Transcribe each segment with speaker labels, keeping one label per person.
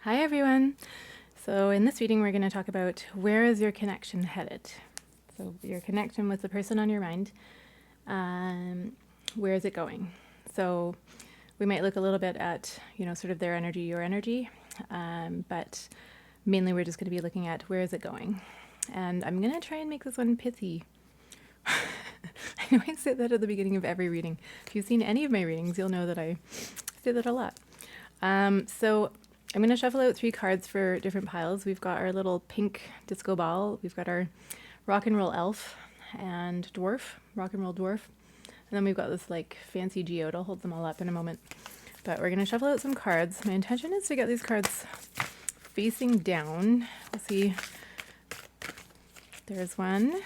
Speaker 1: Hi everyone. So in this reading we're going to talk about where is your connection headed. So your connection with the person on your mind, where is it going? So we might look a little bit at, sort of their energy, your energy, but mainly we're just going to be looking at where is it going. And I'm going to try and make this one pithy. I know I say that at the beginning of every reading. If you've seen any of my readings, you'll know that I say that a lot. So I'm going to shuffle out 3 cards for different piles. We've got our little pink disco ball. We've got our rock and roll elf and dwarf, rock and roll dwarf. And then we've got this like fancy geode. I'll hold them all up in a moment. But we're going to shuffle out some cards. My intention is to get these cards facing down. We'll see. There's one.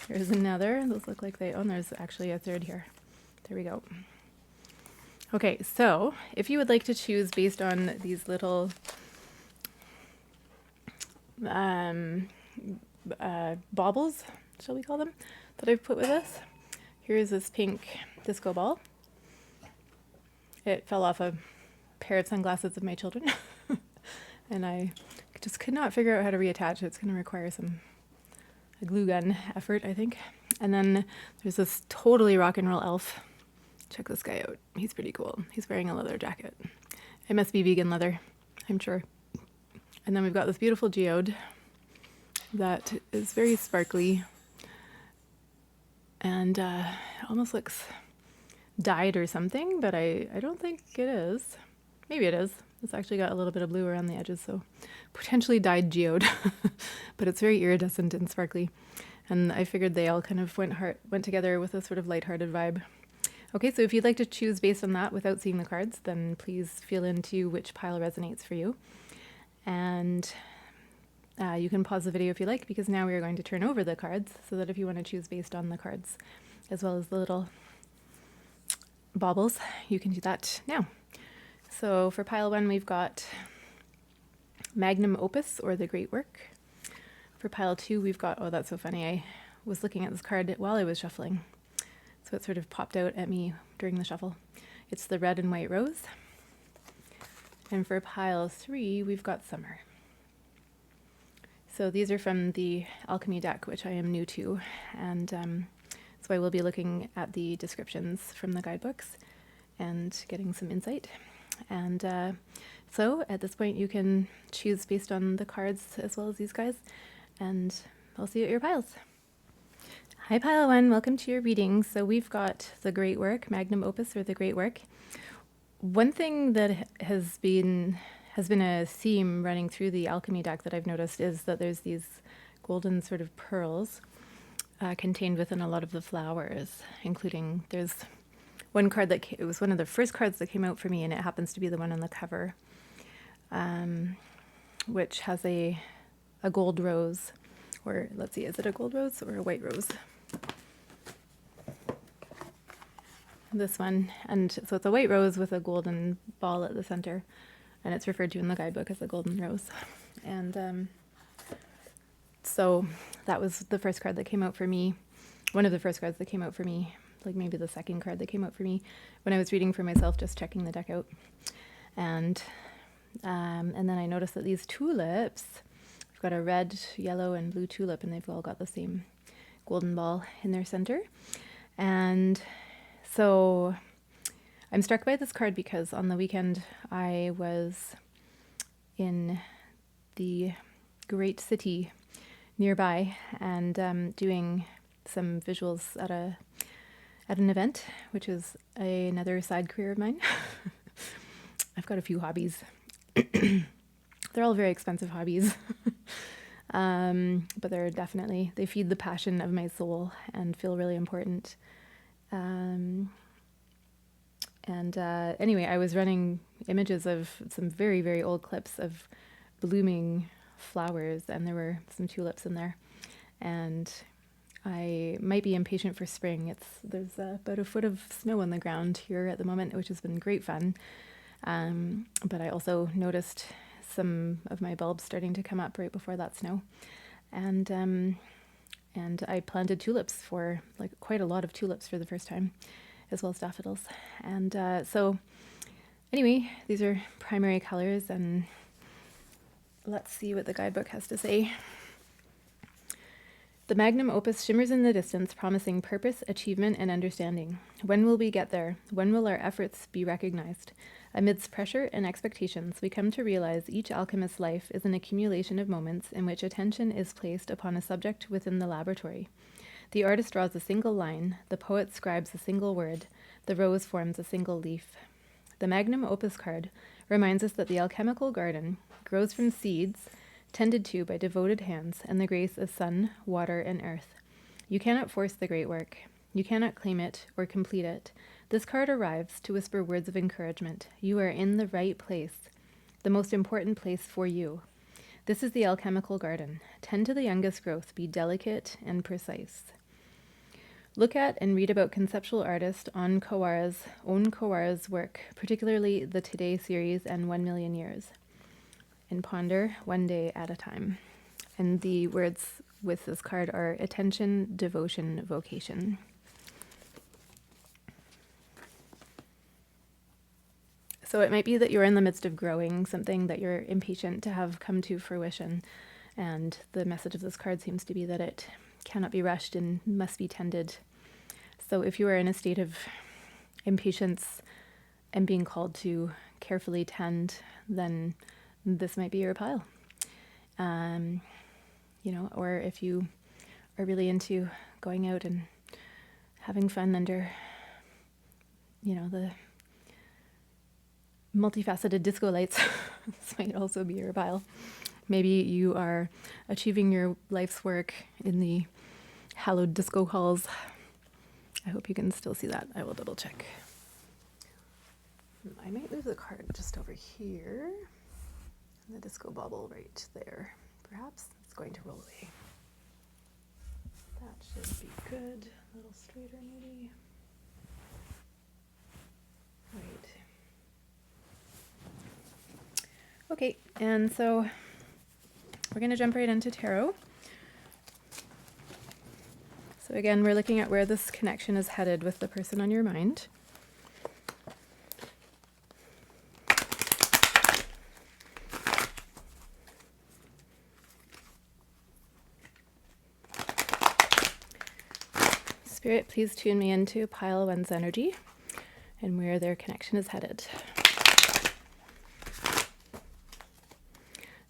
Speaker 1: There's another. Those look like and there's actually a third here. There we go. Okay, so if you would like to choose based on these little baubles, shall we call them, that I've put with us. Here's this pink disco ball. It fell off a pair of sunglasses of my children. And I just could not figure out how to reattach it. It's going to require a glue gun effort, I think. And then there's this totally rock and roll elf. Check this guy out. He's pretty cool. He's wearing a leather jacket. It must be vegan leather, I'm sure. And then we've got this beautiful geode that is very sparkly and almost looks dyed or something, but I don't think it is. Maybe it is. It's actually got a little bit of blue around the edges, so potentially dyed geode, but it's very iridescent and sparkly. And I figured they all kind of went together with a sort of lighthearted vibe. Okay, so if you'd like to choose based on that without seeing the cards, then please feel into which pile resonates for you. And you can pause the video if you like, because now we are going to turn over the cards so that if you want to choose based on the cards as well as the little baubles, you can do that now. So for pile 1, we've got Magnum Opus, or the Great Work. For pile 2, we've got, oh, that's so funny. I was looking at this card while I was shuffling. So it sort of popped out at me during the shuffle. It's the Red and White Rose. And for pile 3, we've got Summer. So these are from the Alchemy deck, which I am new to. And so I will be looking at the descriptions from the guidebooks and getting some insight. And so at this point, you can choose based on the cards as well as these guys. And I'll see you at your piles. Hi Pile 1, welcome to your reading. So we've got the Great Work, Magnum Opus, or the Great Work. One thing that has been a theme running through the Alchemy deck that I've noticed is that there's these golden sort of pearls contained within a lot of the flowers, including there's one card it was one of the first cards that came out for me, and it happens to be the one on the cover, which has a gold rose, or let's see, is it a gold rose or a white rose? This one, and so it's a white rose with a golden ball at the center, and it's referred to in the guidebook as a golden rose. And so that was the first card that came out for me, one of the first cards that came out for me, like maybe the second card that came out for me when I was reading for myself, just checking the deck out. And then I noticed that these tulips, I've got a red, yellow, and blue tulip, and they've all got the same golden ball in their center. And so I'm struck by this card because on the weekend I was in the great city nearby and doing some visuals at an event, which is another side career of mine. I've got a few hobbies. They're all very expensive hobbies, but they feed the passion of my soul and feel really important. Anyway, I was running images of some very, very old clips of blooming flowers, and there were some tulips in there. And I might be impatient for spring. There's about a foot of snow on the ground here at the moment, which has been great fun. But I also noticed some of my bulbs starting to come up right before that snow. And I planted tulips for quite a lot of tulips for the first time, as well as daffodils. And so anyway, these are primary colors, and let's see what the guidebook has to say. The magnum opus shimmers in the distance, promising purpose, achievement, and understanding. When will we get there? When will our efforts be recognized? Amidst pressure and expectations, we come to realize each alchemist's life is an accumulation of moments in which attention is placed upon a subject within the laboratory. The artist draws a single line, the poet scribes a single word, the rose forms a single leaf. The magnum opus card reminds us that the alchemical garden grows from seeds tended to by devoted hands and the grace of sun, water, and earth. You cannot force the great work. You cannot claim it or complete it. This card arrives to whisper words of encouragement. You are in the right place, the most important place for you. This is the alchemical garden. Tend to the youngest growth. Be delicate and precise. Look at and read about conceptual artist Own Kawara's work, particularly the Today series and 1 Million Years, and ponder one day at a time. And the words with this card are attention, devotion, vocation. So it might be that you're in the midst of growing something that you're impatient to have come to fruition. And the message of this card seems to be that it cannot be rushed and must be tended. So if you are in a state of impatience and being called to carefully tend, then this might be your pile. Or if you are really into going out and having fun under, the multifaceted disco lights, this might also be your pile. Maybe you are achieving your life's work in the hallowed disco halls. I hope you can still see that. I will double check. I might move the card just over here. And the disco bauble right there. Perhaps it's going to roll away. That should be good. A little straighter maybe. Right. Okay, and so we're going to jump right into tarot. So again, we're looking at where this connection is headed with the person on your mind. Spirit, please tune me into pile one's energy and where their connection is headed.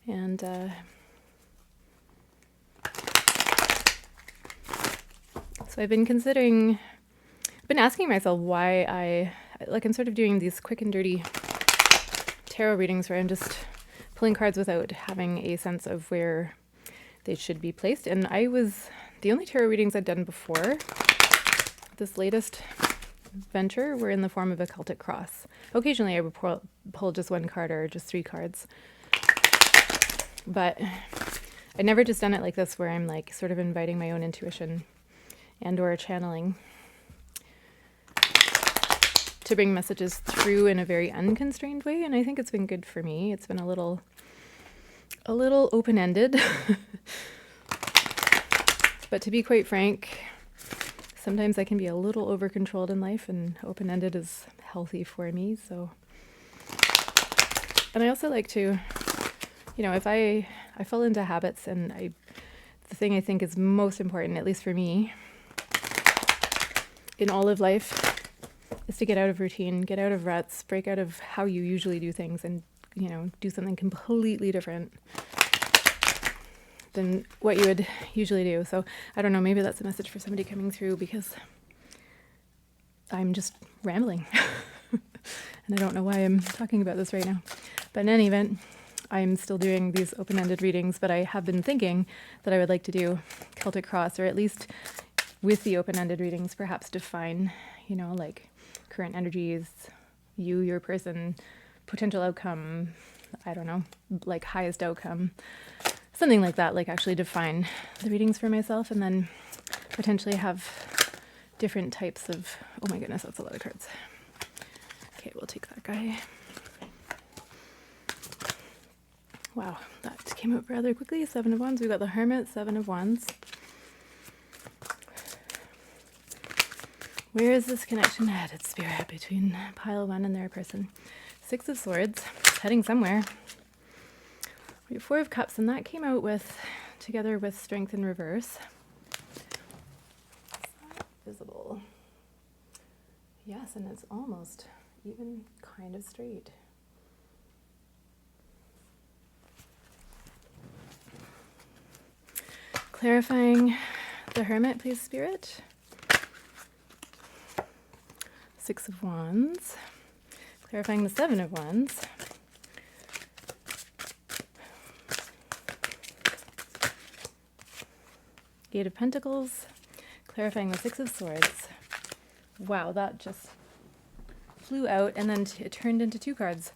Speaker 1: And so I've been asking myself why I'm sort of doing these quick and dirty tarot readings where I'm just pulling cards without having a sense of where they should be placed. And the only tarot readings I'd done before this latest venture were in the form of a Celtic cross. Occasionally I would pull just one card or just 3 cards. But I'd never just done it like this where I'm like sort of inviting my own intuition and or channeling to bring messages through in a very unconstrained way. And I think it's been good for me. It's been a little open-ended. But to be quite frank, sometimes I can be a little over-controlled in life, and open-ended is healthy for me. So, and I also like to, if I fall into habits, and the thing I think is most important, at least for me, in all of life, is to get out of routine, get out of ruts, break out of how you usually do things, and do something completely different than what you would usually do. So I don't know, maybe that's a message for somebody coming through, because I'm just rambling and I don't know why I'm talking about this right now. But in any event, I'm still doing these open-ended readings, but I have been thinking that I would like to do Celtic cross, or at least with the open-ended readings, perhaps define, like current energies, your person, potential outcome, I don't know, like highest outcome, something like that, like actually define the readings for myself, and then potentially have different types of, oh my goodness, that's a lot of cards. Okay, we'll take that guy. Wow, that came out rather quickly. 7 of Wands. We've got the Hermit, 7 of Wands. Where is this connection headed, Spirit, between pile 1 and their person? 6 of Swords. It's heading somewhere. We have Four of Cups, and that came out with, together with Strength in reverse. Is that visible? Yes, and it's almost even kind of straight. Clarifying the Hermit, please, Spirit. Six of Wands. Clarifying the Seven of Wands. Eight of Pentacles. Clarifying the Six of Swords. Wow, that just flew out, and then it turned into two cards.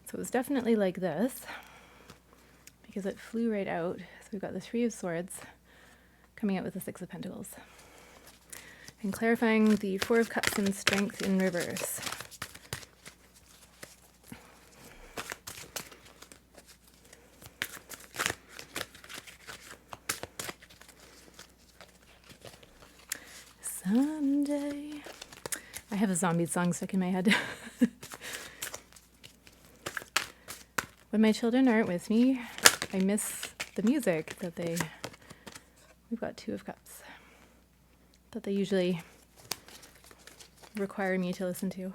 Speaker 1: So it was definitely like this, because it flew right out. So we've got the Three of Swords coming out with the Six of Pentacles. And clarifying the Four of Cups and Strength in reverse. Someday. I have a zombie song stuck in my head. When my children aren't with me, I miss the music that they... We've got Two of Cups that they usually require me to listen to.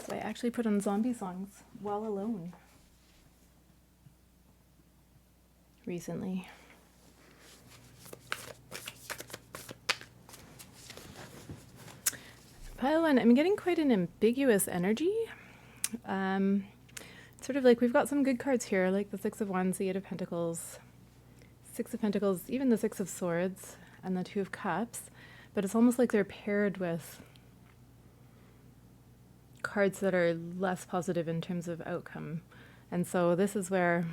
Speaker 1: So I actually put on zombie songs while alone recently. Pile one, I'm getting quite an ambiguous energy. Sort of like we've got some good cards here, like the Six of Wands, the Eight of Pentacles, Six of Pentacles, even the Six of Swords, and the Two of Cups. But it's almost like they're paired with cards that are less positive in terms of outcome. And so this is where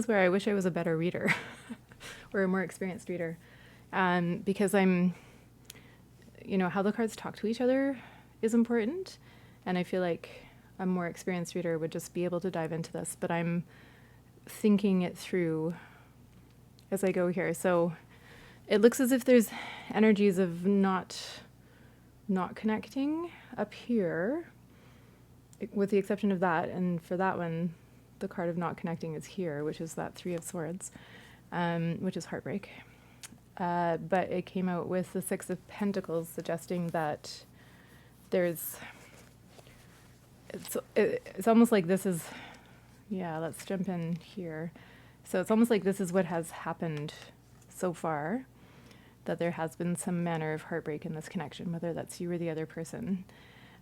Speaker 1: I wish I was a better reader or a more experienced reader. Because how the cards talk to each other is important. And I feel like a more experienced reader would just be able to dive into this, but I'm thinking it through as I go here. So it looks as if there's energies of not connecting up here, with the exception of that. And for that one, the card of not connecting is here, which is that Three of Swords, which is heartbreak. But it came out with the Six of Pentacles, suggesting that it's almost like this is, let's jump in here. So it's almost like this is what has happened so far, that there has been some manner of heartbreak in this connection, whether that's you or the other person.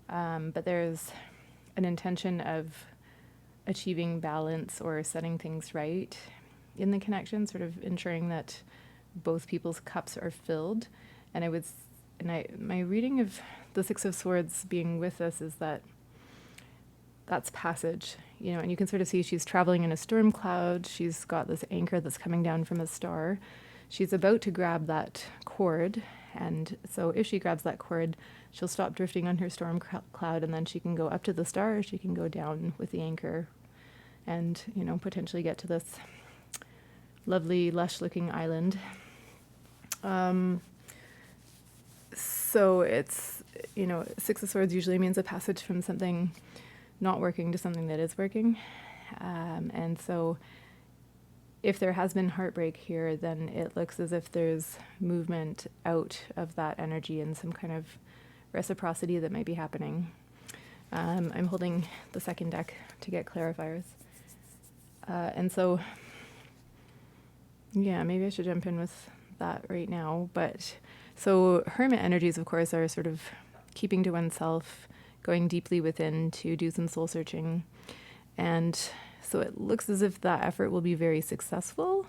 Speaker 1: But there's an intention of achieving balance or setting things right in the connection, sort of ensuring that both people's cups are filled. And my reading of the Six of Swords being with us is that's passage, and you can sort of see she's traveling in a storm cloud. She's got this anchor that's coming down from a star. She's about to grab that cord. And so if she grabs that cord, she'll stop drifting on her storm cloud, and then she can go up to the star, or she can go down with the anchor and, potentially get to this lovely, lush-looking island. So it's, Six of Swords usually means a passage from something not working to something that is working. And so if there has been heartbreak here, then it looks as if there's movement out of that energy and some kind of reciprocity that might be happening. I'm holding the second deck to get clarifiers. And so, maybe I should jump in with that right now. But so hermit energies, of course, are sort of keeping to oneself, going deeply within to do some soul searching. And so it looks as if that effort will be very successful,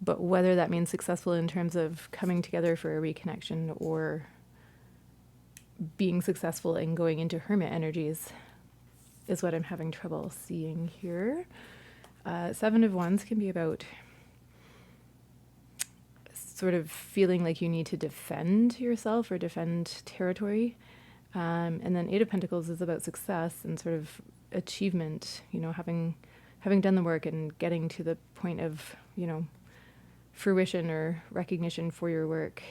Speaker 1: but whether that means successful in terms of coming together for a reconnection or being successful in going into hermit energies is what I'm having trouble seeing here. Seven of Wands can be about sort of feeling like you need to defend yourself or defend territory. And then Eight of Pentacles is about success and sort of achievement, having done the work and getting to the point of, fruition or recognition for your work.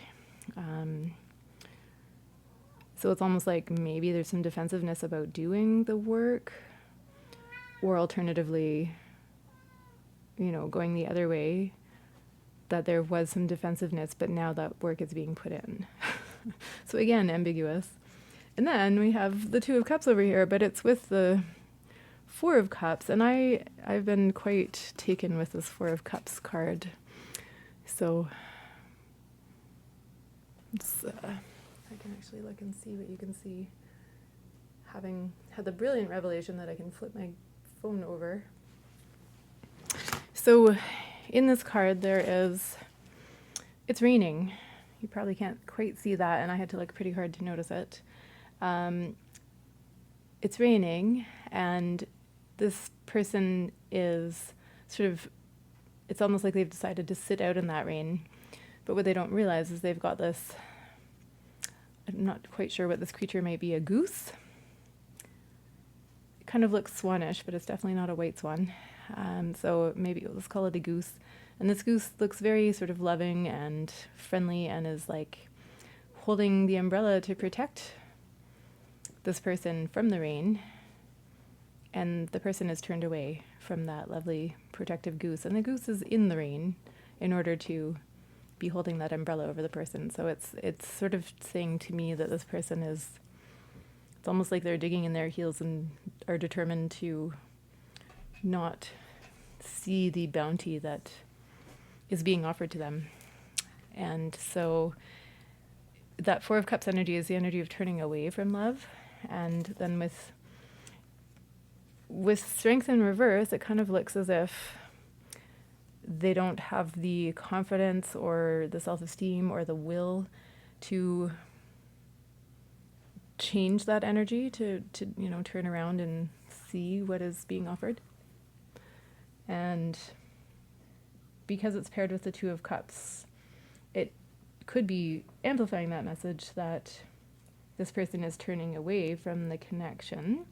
Speaker 1: So it's almost like maybe there's some defensiveness about doing the work, or alternatively, going the other way, that there was some defensiveness, but now that work is being put in. So again, ambiguous. And then we have the Two of Cups over here, but it's with the Four of Cups, and I've been quite taken with this Four of Cups card. So I can actually look and see what you can see. Having had the brilliant revelation that I can flip my phone over. So in this card it's raining. You probably can't quite see that, and I had to look pretty hard to notice it. It's raining, and this person is it's almost like they've decided to sit out in that rain. But what they don't realize is they've got this, I'm not quite sure what this creature might be, a goose. It kind of looks swanish, but it's definitely not a white swan. So maybe let's call it a goose. And this goose looks very sort of loving and friendly, and is like holding the umbrella to protect this person from the rain. And the person is turned away from that lovely protective goose. And the goose is in the rain in order to be holding that umbrella over the person. So it's sort of saying to me that this person it's almost like they're digging in their heels and are determined to not see the bounty that is being offered to them. And so that Four of Cups energy is the energy of turning away from love. And then with Strength in reverse, it kind of looks as if they don't have the confidence or the self-esteem or the will to change that energy, to turn around and see what is being offered. And because it's paired with the Two of Cups, it could be amplifying that message that this person is turning away from the connection.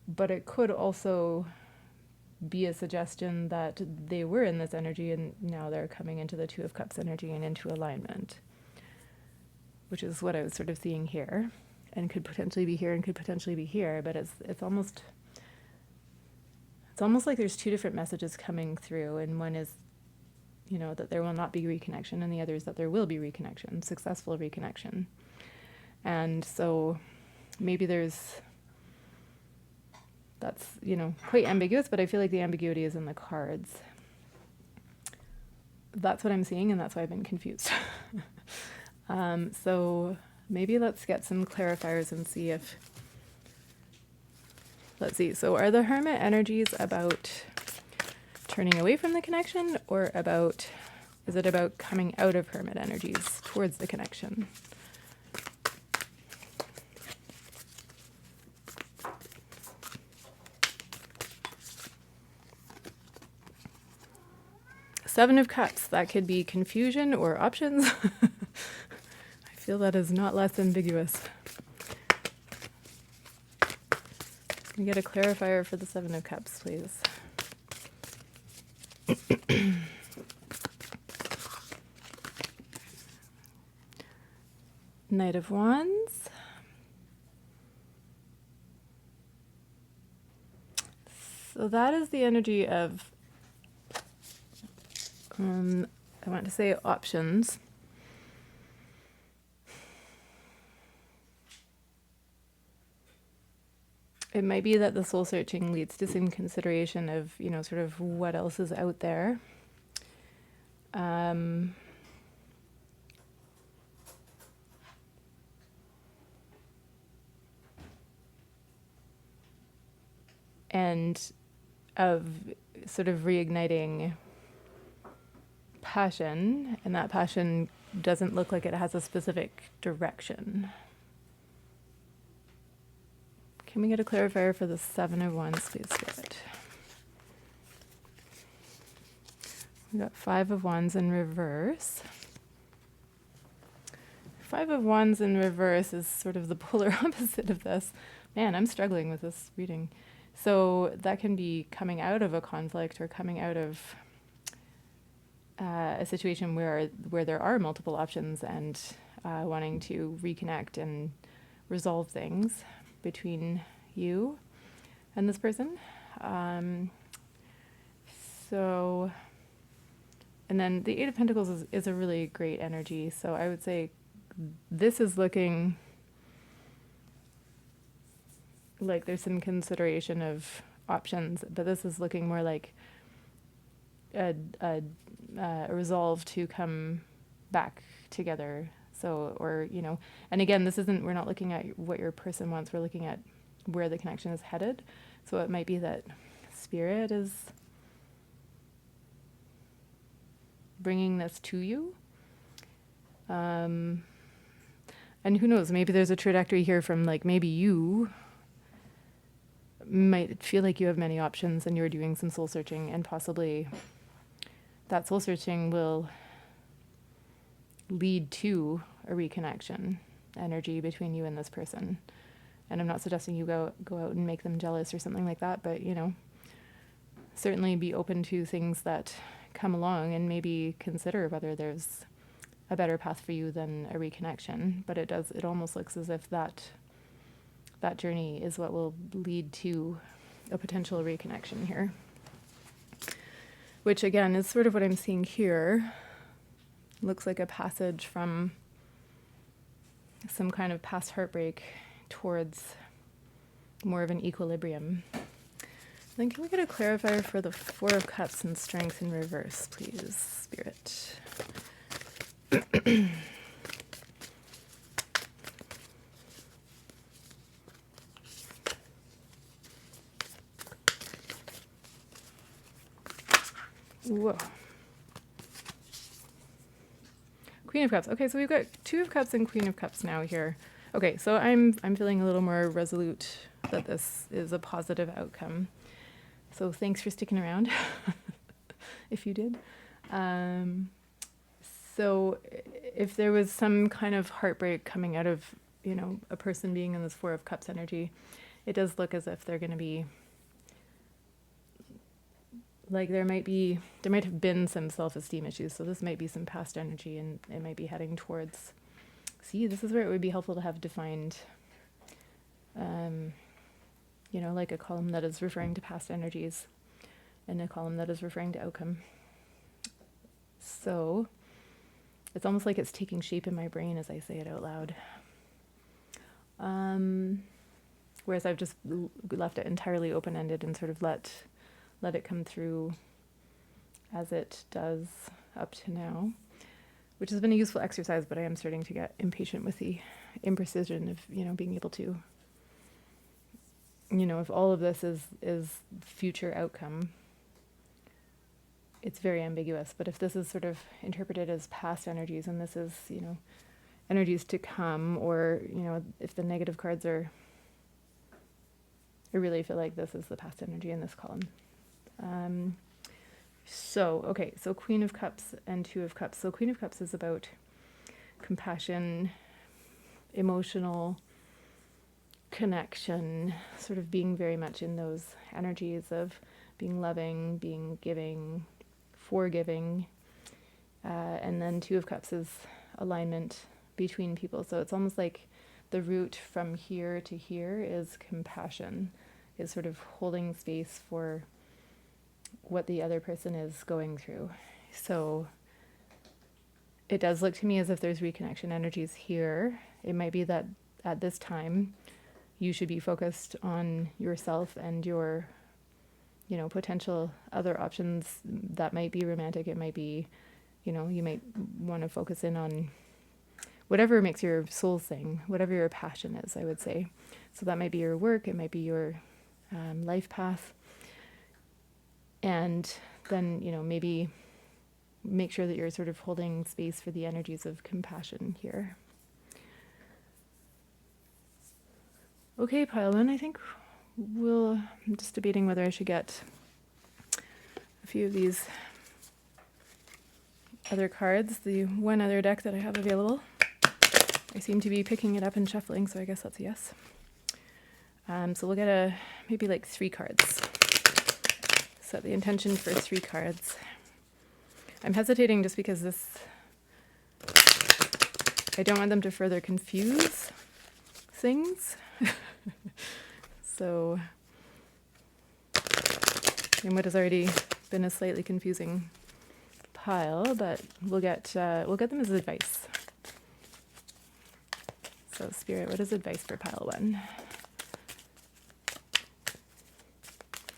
Speaker 1: But it could also be a suggestion that they were in this energy and now they're coming into the Two of Cups energy and into alignment, which is what I was sort of seeing here, and could potentially be here and could potentially be here. But it's almost like there's two different messages coming through, and one is, that there will not be reconnection, and the other is that there will be reconnection, successful reconnection. And so maybe that's, quite ambiguous, but I feel like the ambiguity is in the cards. That's what I'm seeing, and that's why I've been confused. So maybe let's get some clarifiers and see if... Let's see. So are the Hermit energies about turning away from the connection, or is it about coming out of Hermit energies towards the connection? Seven of Cups, that could be confusion or options. I feel that is not less ambiguous. Can we get a clarifier for the Seven of Cups, please? Knight of Wands. So that is the energy of, I want to say options. It might be that the soul searching leads to some consideration of, sort of what else is out there. And of sort of reigniting passion, and that passion doesn't look like it has a specific direction. Can we get a clarifier for the Seven of Wands, please, Spirit? We got Five of Wands in reverse. Five of Wands in reverse is sort of the polar opposite of this. Man, I'm struggling with this reading. So that can be coming out of a conflict, or coming out of a situation where there are multiple options, and wanting to reconnect and resolve things between you and this person. So, and then the Eight of Pentacles is a really great energy. So I would say this is looking like there's some consideration of options, but this is looking more like a resolve to come back together. So, or, you know, and again, we're not looking at what your person wants, we're looking at where the connection is headed. So it might be that spirit is bringing this to you. And who knows, maybe there's a trajectory here from like, maybe you might feel like you have many options and you're doing some soul searching, and possibly that soul searching will lead to a reconnection energy between you and this person. And I'm not suggesting you go out and make them jealous or something like that, but, you know, certainly be open to things that come along and maybe consider whether there's a better path for you than a reconnection. But it almost looks as if that journey is what will lead to a potential reconnection here. Which again is sort of what I'm seeing here. Looks like a passage from some kind of past heartbreak towards more of an equilibrium. Then can we get a clarifier for the Four of Cups and Strength in reverse, please, Spirit? Whoa. Queen of Cups. Okay, so we've got Two of Cups and Queen of Cups now here. Okay, so I'm feeling a little more resolute that this is a positive outcome. So thanks for sticking around, if you did. So if there was some kind of heartbreak coming out of, you know, a person being in this Four of Cups energy, it does look as if they're going to be, like there might have been some self-esteem issues. So this might be some past energy, and it might be heading towards, see, this is where it would be helpful to have defined, you know, like a column that is referring to past energies and a column that is referring to outcome. So it's almost like it's taking shape in my brain as I say it out loud. Whereas I've just left it entirely open-ended and sort of let it come through as it does up to now, which has been a useful exercise, but I am starting to get impatient with the imprecision of, you know, being able to, you know, if all of this is future outcome, it's very ambiguous. But if this is sort of interpreted as past energies, and this is, you know, energies to come, or, you know, if the negative cards are, I really feel like this is the past energy in this column. Okay, so Queen of Cups and Two of Cups. So Queen of Cups is about compassion, emotional connection, sort of being very much in those energies of being loving, being giving, forgiving. And then Two of Cups is alignment between people. So it's almost like the route from here to here is compassion, is sort of holding space for what the other person is going through. So it does look to me as if there's reconnection energies here. It might be that at this time you should be focused on yourself and your, you know, potential other options. That might be romantic. It might be, you know, you might want to focus in on whatever makes your soul sing, whatever your passion is, I would say. So that might be your work. It might be your life path. And then, you know, maybe make sure that you're sort of holding space for the energies of compassion here. Okay, pile one, I think I'm just debating whether I should get a few of these other cards, the one other deck that I have available. I seem to be picking it up and shuffling, so I guess that's a yes. So we'll get maybe like 3 cards. Set the intention for 3 cards. I'm hesitating just because I don't want them to further confuse. things. So, in what has already been a slightly confusing pile, but we'll get them as advice. So, Spirit, what is advice for pile 1?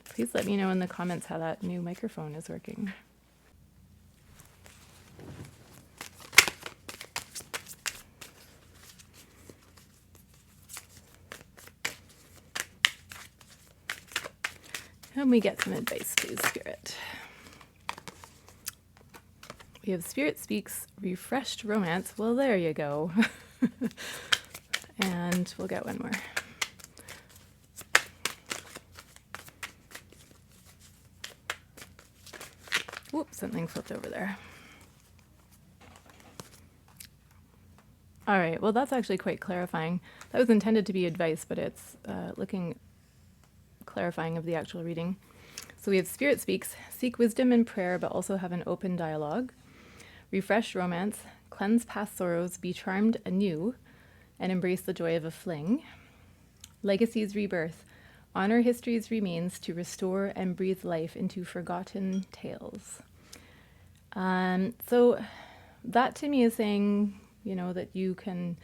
Speaker 1: Please let me know in the comments how that new microphone is working. Can we get some advice, please, Spirit? We have Spirit Speaks Refreshed Romance. Well, there you go. And we'll get one more. Whoops, something flipped over there. All right, well, that's actually quite clarifying. That was intended to be advice, but it's looking clarifying of the actual reading. So we have Spirit Speaks, seek wisdom in prayer, but also have an open dialogue. Refresh romance, cleanse past sorrows, be charmed anew, and embrace the joy of a fling. Legacy's rebirth, honor history's remains to restore and breathe life into forgotten tales. So that to me is saying, you know, that you can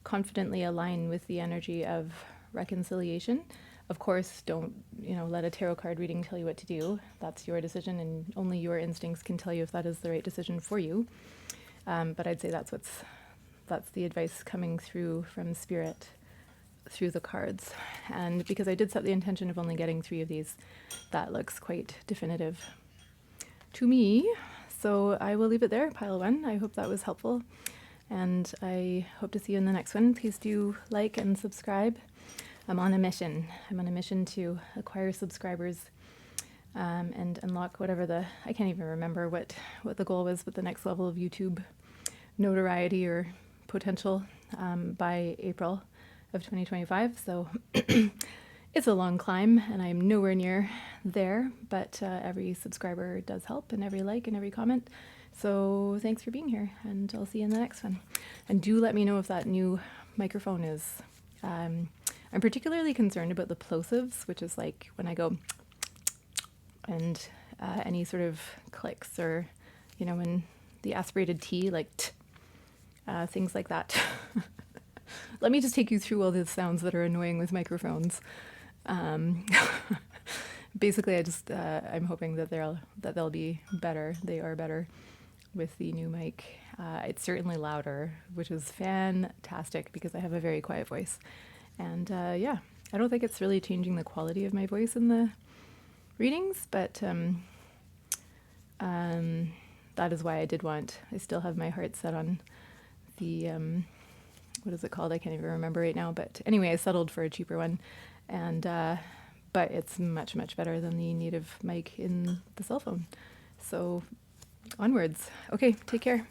Speaker 1: confidently align with the energy of reconciliation. Of course, don't, you know, let a tarot card reading tell you what to do. That's your decision, and only your instincts can tell you if that is the right decision for you. But I'd say that's the advice coming through from Spirit through the cards. And because I did set the intention of only getting 3 of these, that looks quite definitive to me. So I will leave it there, pile 1. I hope that was helpful, and I hope to see you in the next one. Please do like and subscribe. I'm on a mission. I'm on a mission to acquire subscribers and unlock whatever I can't even remember what the goal was, but the next level of YouTube notoriety or potential by April of 2025. So it's a long climb, and I'm nowhere near there, but every subscriber does help, and every like and every comment. So thanks for being here, and I'll see you in the next one. And do let me know if that new microphone is... I'm particularly concerned about the plosives, which is like when I go and any sort of clicks, or, you know, when the aspirated T, like t, things like that. Let me just take you through all the sounds that are annoying with microphones. Basically, I'm hoping that they'll be better. They are better with the new mic. It's certainly louder, which is fantastic because I have a very quiet voice. And yeah, I don't think it's really changing the quality of my voice in the readings, but that is why I still have my heart set on the, what is it called? I can't even remember right now. But anyway, I settled for a cheaper one. And but it's much, much better than the native mic in the cell phone. So onwards. Okay, take care.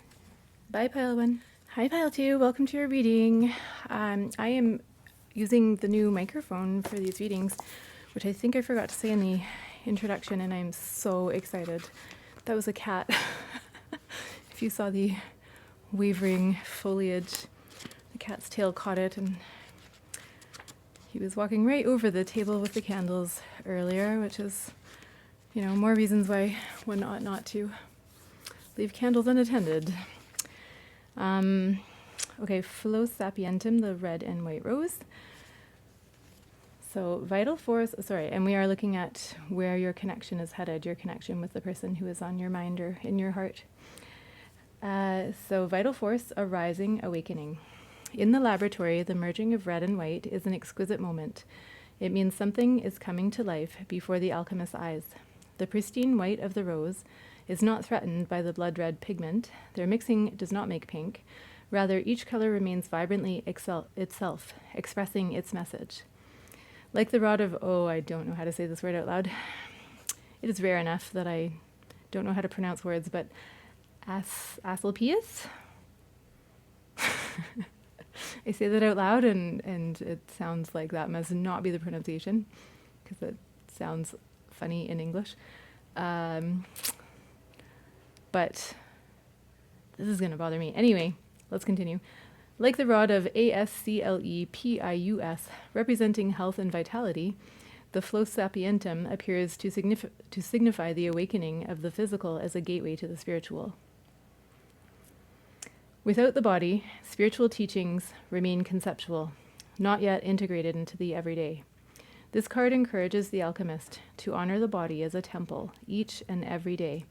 Speaker 1: Bye, Pile 1. Hi, Pile 2. Welcome to your reading. I am using the new microphone for these readings, which I think I forgot to say in the introduction, and I'm so excited. That was a cat. If you saw the wavering foliage, the cat's tail caught it, and he was walking right over the table with the candles earlier, which is, you know, more reasons why one ought not to leave candles unattended. Okay, Flo Sapientum, the red and white rose. So vital force, sorry, and we are looking at where your connection is headed, your connection with the person who is on your mind or in your heart. So vital force, arising, awakening. In the laboratory, the merging of red and white is an exquisite moment. It means something is coming to life before the alchemist's eyes. The pristine white of the rose is not threatened by the blood red pigment. Their mixing does not make pink. Rather, each color remains vibrantly itself, expressing its message. Like the rod of, I don't know how to say this word out loud. It is rare enough that I don't know how to pronounce words, but Asclepius? I say that out loud, and it sounds like that must not be the pronunciation, because it sounds funny in English. But this is going to bother me. Anyway, let's continue. Like the rod of Asclepius, representing health and vitality, the Flos Sapientum appears to signify the awakening of the physical as a gateway to the spiritual. Without the body, spiritual teachings remain conceptual, not yet integrated into the everyday. This card encourages the alchemist to honor the body as a temple each and every day,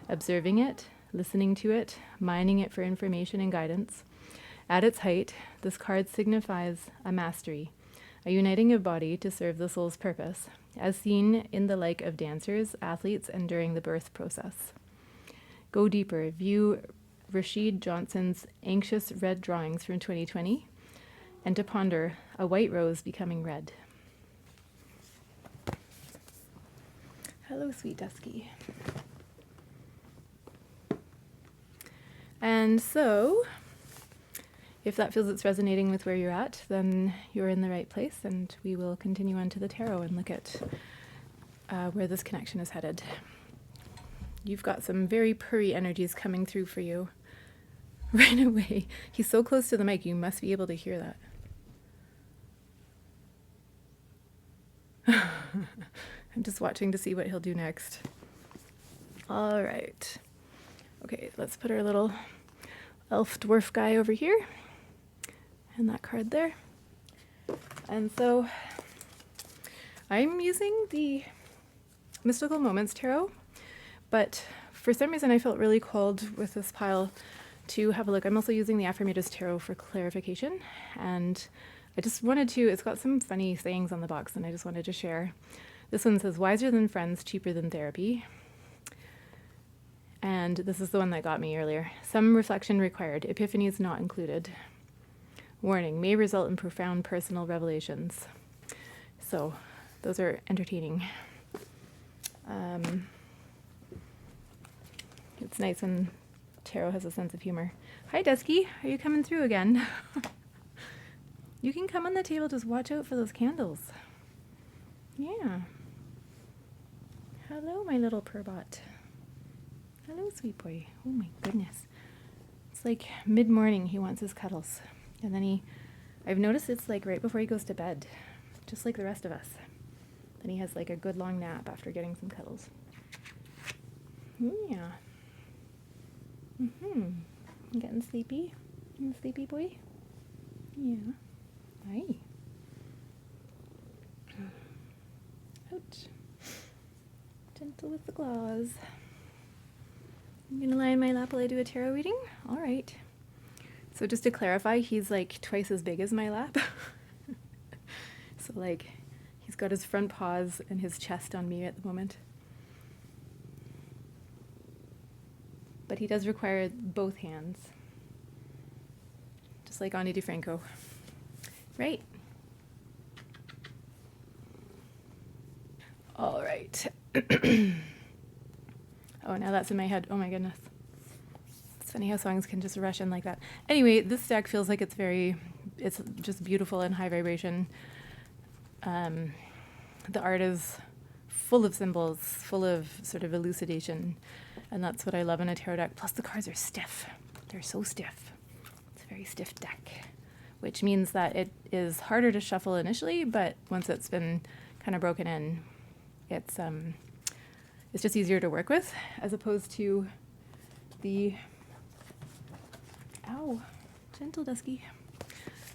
Speaker 1: observing it, listening to it, mining it for information and guidance. At its height, this card signifies a mastery, a uniting of body to serve the soul's purpose, as seen in the like of dancers, athletes, and during the birth process. Go deeper. View Rashid Johnson's Anxious Red drawings from 2020, and to ponder a white rose becoming red. Hello, sweet Dusky. And so, if that feels it's resonating with where you're at, then you're in the right place, and we will continue on to the tarot and look at where this connection is headed. You've got some very purry energies coming through for you right away. He's so close to the mic, you must be able to hear that. I'm just watching to see what he'll do next. All right. Okay, let's put our little elf dwarf guy over here. And that card there. And so I'm using the Mystical Moments Tarot, but for some reason I felt really called with this pile to have a look. I'm also using the Affirmators Tarot for clarification, and I just wanted to, it's got some funny sayings on the box, and I just wanted to share. This one says, wiser than friends, cheaper than therapy. And this is the one that got me earlier. Some reflection required, epiphanies not included. Warning, may result in profound personal revelations. So those are entertaining. It's nice when tarot has a sense of humor. Hi, Dusky. Are you coming through again? You can come on the table. Just watch out for those candles. Yeah. Hello, my little purbot. Hello, sweet boy. Oh, my goodness. It's like mid-morning he wants his cuddles. And then I've noticed it's like right before he goes to bed, just like the rest of us. Then he has like a good long nap after getting some cuddles. Yeah. You getting sleepy? You sleepy boy? Yeah. Hi. Ouch. Gentle with the claws. I'm gonna lie in my lap while I do a tarot reading? All right. So just to clarify, he's like twice as big as my lap. So like, he's got his front paws and his chest on me at the moment. But he does require both hands. Just like Ani DeFranco. Right? All right. Oh, now that's in my head. Oh my goodness. It's funny how songs can just rush in like that. Anyway, this deck feels like it's just beautiful and high vibration. The art is full of symbols, full of sort of elucidation. And that's what I love in a tarot deck. Plus the cards are stiff. They're so stiff. It's a very stiff deck, which means that it is harder to shuffle initially, but once it's been kind of broken in, it's just easier to work with, as opposed to the, ow, gentle Dusky,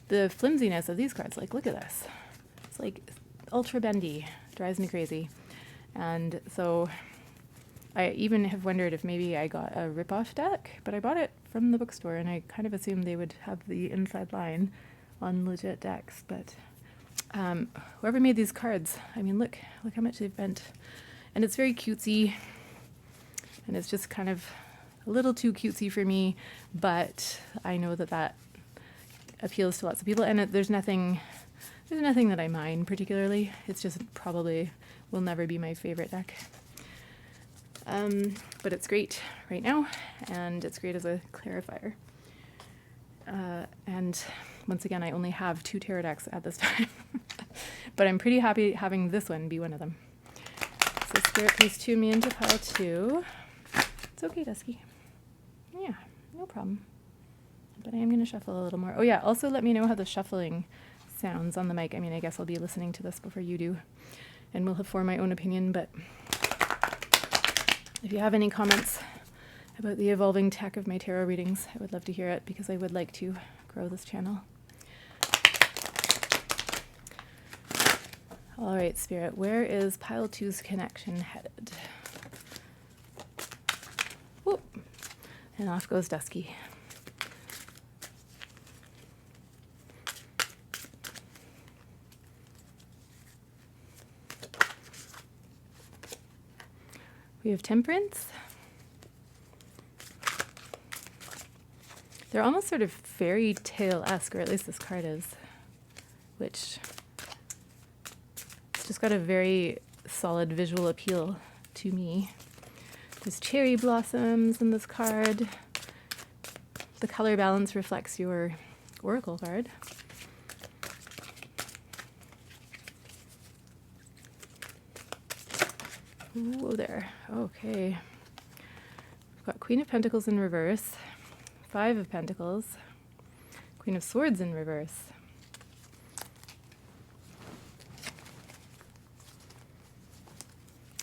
Speaker 1: the flimsiness of these cards. Like, look at this. It's like ultra bendy, drives me crazy. And so I even have wondered if maybe I got a rip-off deck, but I bought it from the bookstore, and I kind of assumed they would have the inside line on legit decks. But whoever made these cards, I mean, look how much they've bent. And it's very cutesy, and it's just kind of a little too cutesy for me, but I know that appeals to lots of people, and there's nothing that I mind particularly. It's just probably will never be my favorite deck. But it's great right now, and it's great as a clarifier. And once again, I only have 2 tarot decks at this time, but I'm pretty happy having this one be one of them. So Spirit, please tune me into pile 2. It's okay, Dusky. Yeah, no problem. but I am going to shuffle a little more. Oh yeah, also let me know how the shuffling sounds on the mic. I mean, I guess I'll be listening to this before you do, and will have formed my own opinion, but if you have any comments about the evolving tech of my tarot readings, I would love to hear it, because I would like to grow this channel. All right, Spirit, where is pile 2's connection headed? Whoop. And off goes Dusky. We have Temperance. They're almost sort of fairy tale-esque, or at least this card is, which it's just got a very solid visual appeal to me. There's cherry blossoms in this card. The color balance reflects your oracle card. Whoa there. Okay. We've got Queen of Pentacles in reverse, 5 of Pentacles, Queen of Swords in reverse.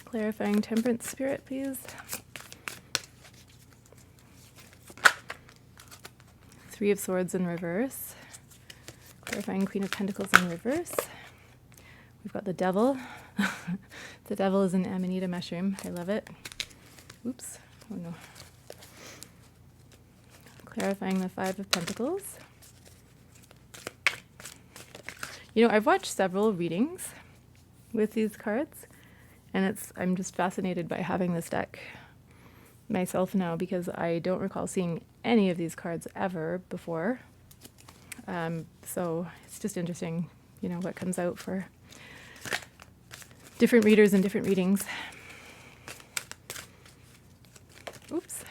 Speaker 1: Clarifying Temperance, Spirit, please. 3 of Swords in reverse. Clarifying Queen of Pentacles in reverse. We've got the Devil. The Devil is an Amanita mushroom. I love it. Oops. Oh no. Clarifying the 5 of Pentacles. You know, I've watched several readings with these cards, and I'm just fascinated by having this deck myself now, because I don't recall seeing any of these cards ever before. So it's just interesting, you know, what comes out for different readers and different readings. Oops.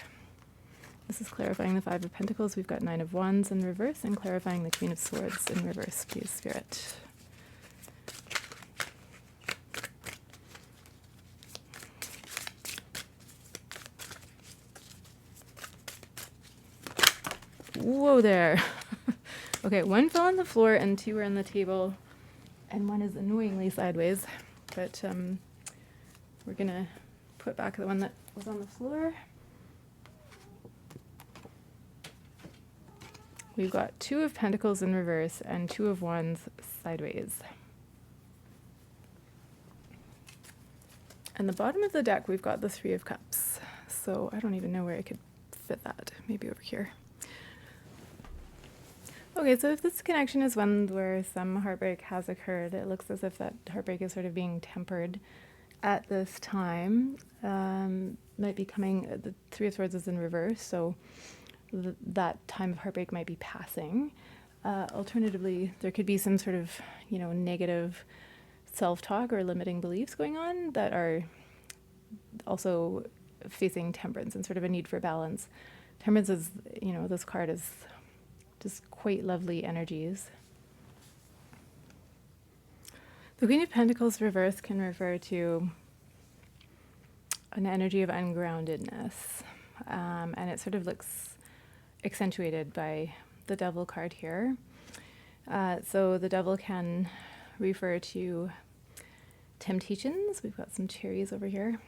Speaker 1: This is clarifying the 5 of Pentacles. We've got 9 of Wands in reverse, and clarifying the Queen of Swords in reverse, please, Spirit. Whoa there. Okay, 1 fell on the floor and 2 are on the table, and 1 is annoyingly sideways, but we're gonna put back the one that was on the floor. We've got 2 of Pentacles in reverse and 2 of Wands sideways. And the bottom of the deck, we've got the 3 of Cups. So I don't even know where I could fit that. Maybe over here. Okay, so if this connection is one where some heartbreak has occurred, it looks as if that heartbreak is sort of being tempered at this time. Might be coming, the 3 of Swords is in reverse, so that time of heartbreak might be passing. Alternatively, there could be some sort of, you know, negative self-talk or limiting beliefs going on that are also facing temperance and sort of a need for balance. Temperance is, you know, this card is just quite lovely energies. The Queen of Pentacles reverse can refer to an energy of ungroundedness, and it sort of looks accentuated by the Devil card here. So the Devil can refer to temptations. We've got some cherries over here.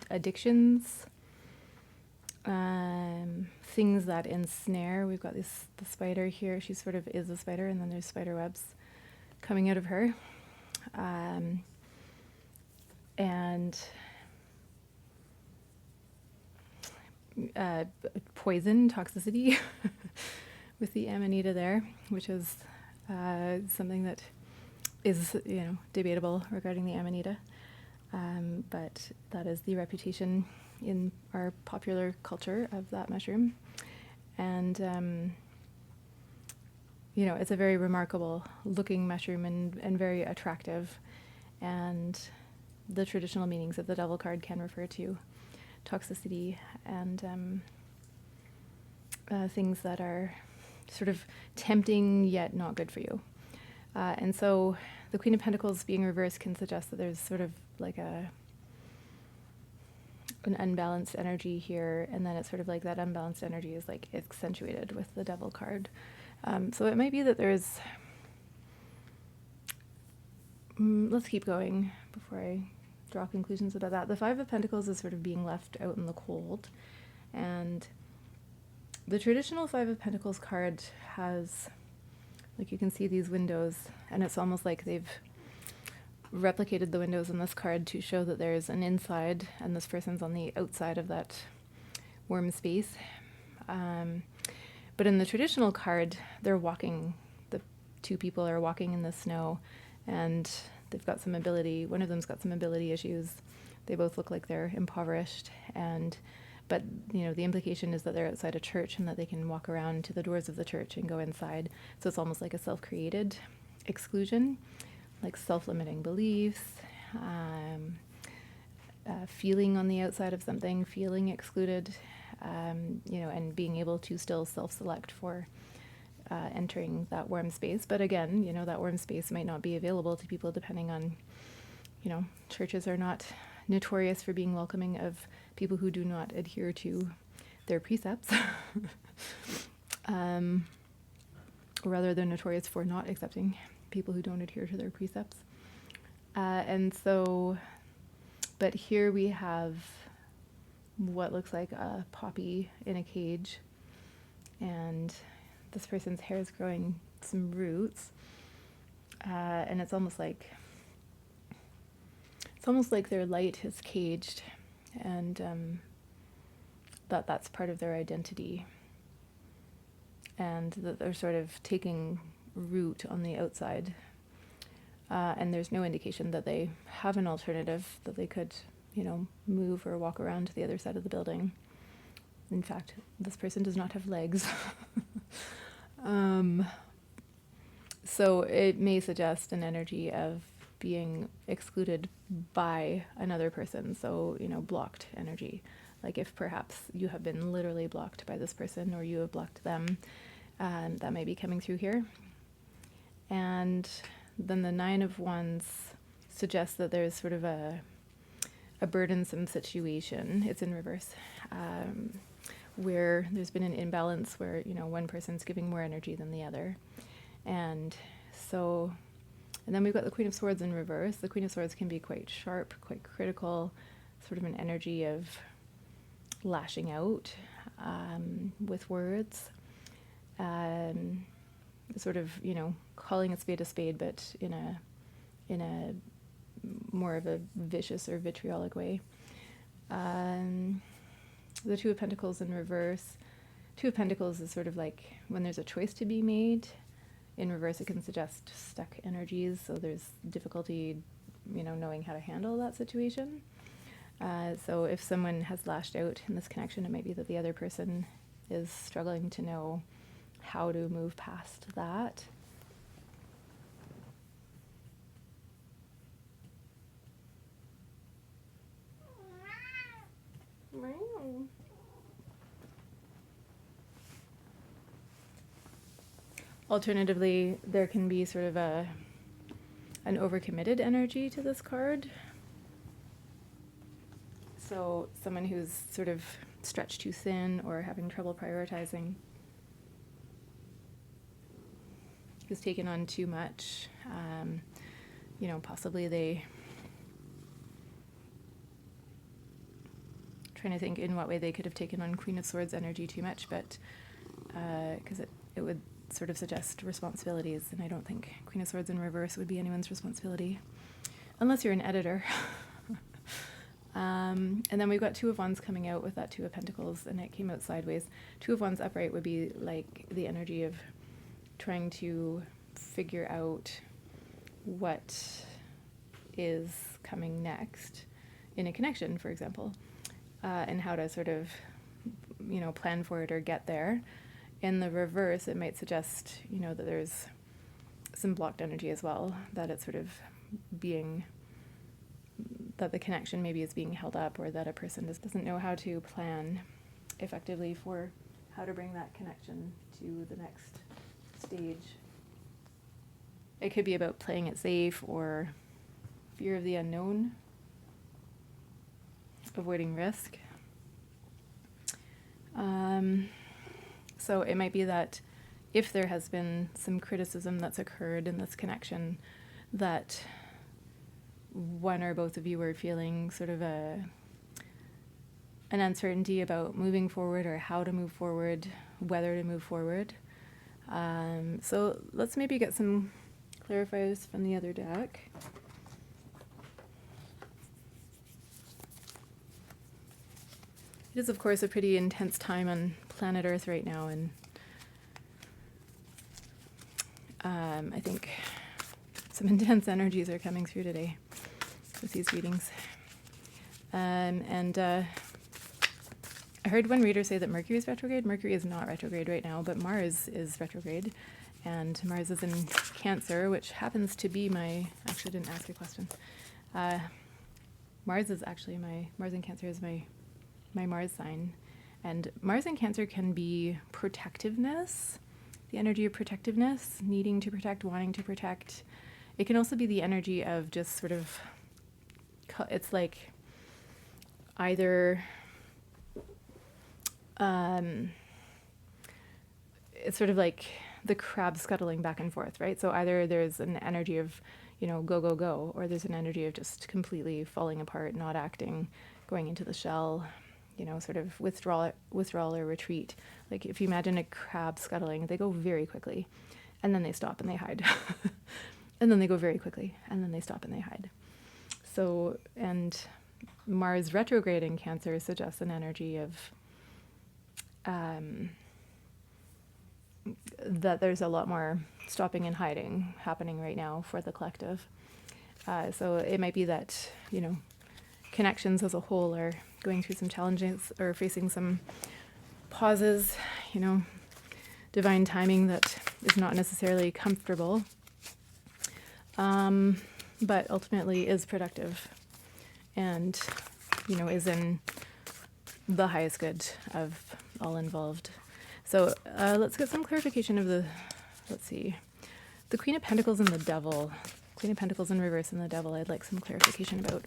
Speaker 1: Addictions. Things that ensnare. We've got the spider here. She sort of is a spider, and then there's spider webs coming out of her. And poison, toxicity with the Amanita there, which is something that is, you know, debatable regarding the Amanita. But that is the reputation in our popular culture of that mushroom. And, you know, it's a very remarkable looking mushroom and very attractive. And the traditional meanings of the Devil card can refer to toxicity and things that are sort of tempting yet not good for you. And so the Queen of Pentacles being reversed can suggest that there's sort of like an unbalanced energy here, and then it's sort of like that unbalanced energy is like accentuated with the Devil card. So it might be that there's, let's keep going before I draw conclusions about that. The Five of Pentacles is sort of being left out in the cold, and the traditional Five of Pentacles card has, like, you can see these windows, and it's almost like they've replicated the windows in this card to show that there's an inside and this person's on the outside of that warm space. But in the traditional card, they're walking, the two people are walking in the snow, and they've got some ability, one of them's got some ability issues. They both look like they're impoverished, but you know, the implication is that they're outside a church and that they can walk around to the doors of the church and go inside. So it's almost like a self-created exclusion, like self-limiting beliefs, feeling on the outside of something, feeling excluded, and being able to still self-select for entering that warm space. But again, that warm space might not be available to people depending on, churches are not notorious for being welcoming of people who do not adhere to their precepts. Or rather, they're notorious for not accepting people who don't adhere to their precepts. But here we have what looks like a poppy in a cage, and this person's hair is growing some roots, and it's almost like their light is caged, and that's part of their identity, and that they're sort of taking root on the outside, and there's no indication that they have an alternative, that they could move or walk around to the other side of the building. In fact, this person does not have legs. So it may suggest an energy of being excluded by another person, so blocked energy, like if perhaps you have been literally blocked by this person or you have blocked them, that may be coming through here. And then the Nine of Wands suggests that there's sort of a burdensome situation. It's in reverse, where there's been an imbalance where, one person's giving more energy than the other. And then we've got the Queen of Swords in reverse. The Queen of Swords can be quite sharp, quite critical, sort of an energy of lashing out with words. Sort of, calling a spade, but in a more of a vicious or vitriolic way. The Two of Pentacles in reverse. Two of Pentacles is sort of like when there's a choice to be made. In reverse, it can suggest stuck energies, so there's difficulty, knowing how to handle that situation. So if someone has lashed out in this connection, it might be that the other person is struggling to know how to move past that. Alternatively, there can be sort of an overcommitted energy to this card. So someone who's sort of stretched too thin or having trouble prioritizing, who's taken on too much. Possibly they, trying to think in what way they could have taken on Queen of Swords energy too much, but because it would sort of suggest responsibilities, and I don't think Queen of Swords in reverse would be anyone's responsibility, unless you're an editor. And then we've got Two of Wands coming out with that Two of Pentacles, and it came out sideways. Two of Wands upright would be like the energy of trying to figure out what is coming next in a connection, for example, and how to sort of, plan for it or get there. In the reverse, it might suggest, that there's some blocked energy as well, that it's sort of that the connection maybe is being held up, or that a person just doesn't know how to plan effectively for how to bring that connection to the next stage. It could be about playing it safe or fear of the unknown. avoiding risk. So it might be that if there has been some criticism that's occurred in this connection, that one or both of you are feeling sort of an uncertainty about moving forward or how to move forward, whether to move forward. So let's maybe get some clarifiers from the other deck. It is, of course, a pretty intense time on planet Earth right now, and I think some intense energies are coming through today with these readings. I heard one reader say that Mercury is retrograde. Mercury is not retrograde right now, but Mars is retrograde, and Mars is in Cancer, which happens to be my... Actually, I didn't ask a question. Mars in Cancer is my Mars sign, and Mars in Cancer can be protectiveness, the energy of protectiveness, needing to protect, wanting to protect. It can also be the energy of just sort of, it's like either, it's sort of like the crab scuttling back and forth, right? So either there's an energy of, go, go, go, or there's an energy of just completely falling apart, not acting, going into the shell, sort of withdrawal or retreat. Like if you imagine a crab scuttling, they go very quickly, and then they stop and they hide. And then they go very quickly, and then they stop and they hide. So, and Mars retrograde in Cancer suggests an energy of that there's a lot more stopping and hiding happening right now for the collective. So it might be that, connections as a whole are going through some challenges or facing some pauses, divine timing that is not necessarily comfortable, but ultimately is productive and, is in the highest good of all involved. So let's get some clarification of the Queen of Pentacles and the Devil. Queen of Pentacles in reverse and the Devil I'd like some clarification about.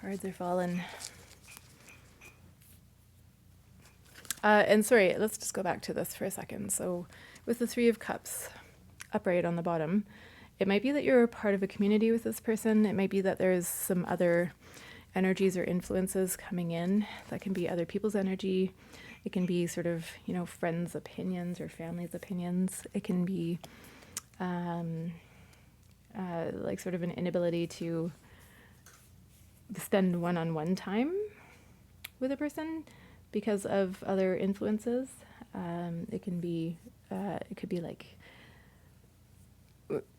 Speaker 1: Cards are falling. And sorry, let's just go back to this for a second. So with the Three of Cups upright on the bottom, it might be that you're a part of a community with this person. It might be that there's some other energies or influences coming in. That can be other people's energy. It can be sort of, friends' opinions or family's opinions. It can be like sort of an inability to spend one-on-one time with a person because of other influences. It could be like,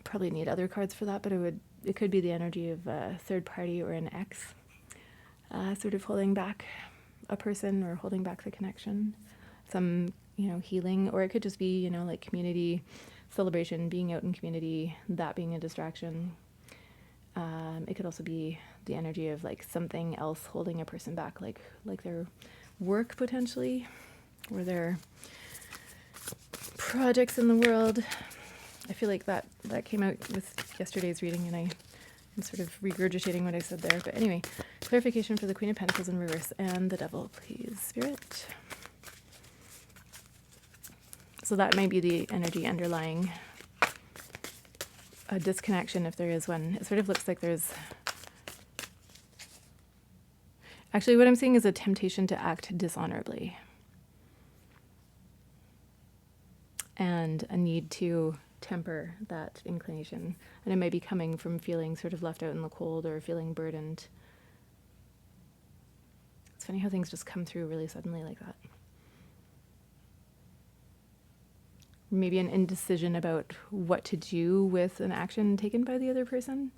Speaker 1: probably need other cards for that, but it could be the energy of a third party or an ex, sort of holding back a person or holding back the connection, some, healing, or it could just be, like community celebration, being out in community, that being a distraction. It could also be the energy of like something else holding a person back, like their work potentially, or their projects in the world. I feel like that came out with yesterday's reading, and I'm sort of regurgitating what I said there. But anyway, clarification for the Queen of Pentacles in reverse and the Devil, please, Spirit. So that might be the energy underlying a disconnection, if there is one. It sort of looks like there's... Actually, what I'm seeing is a temptation to act dishonorably. And a need to temper that inclination. And it may be coming from feeling sort of left out in the cold or feeling burdened. It's funny how things just come through really suddenly like that. Maybe an indecision about what to do with an action taken by the other person,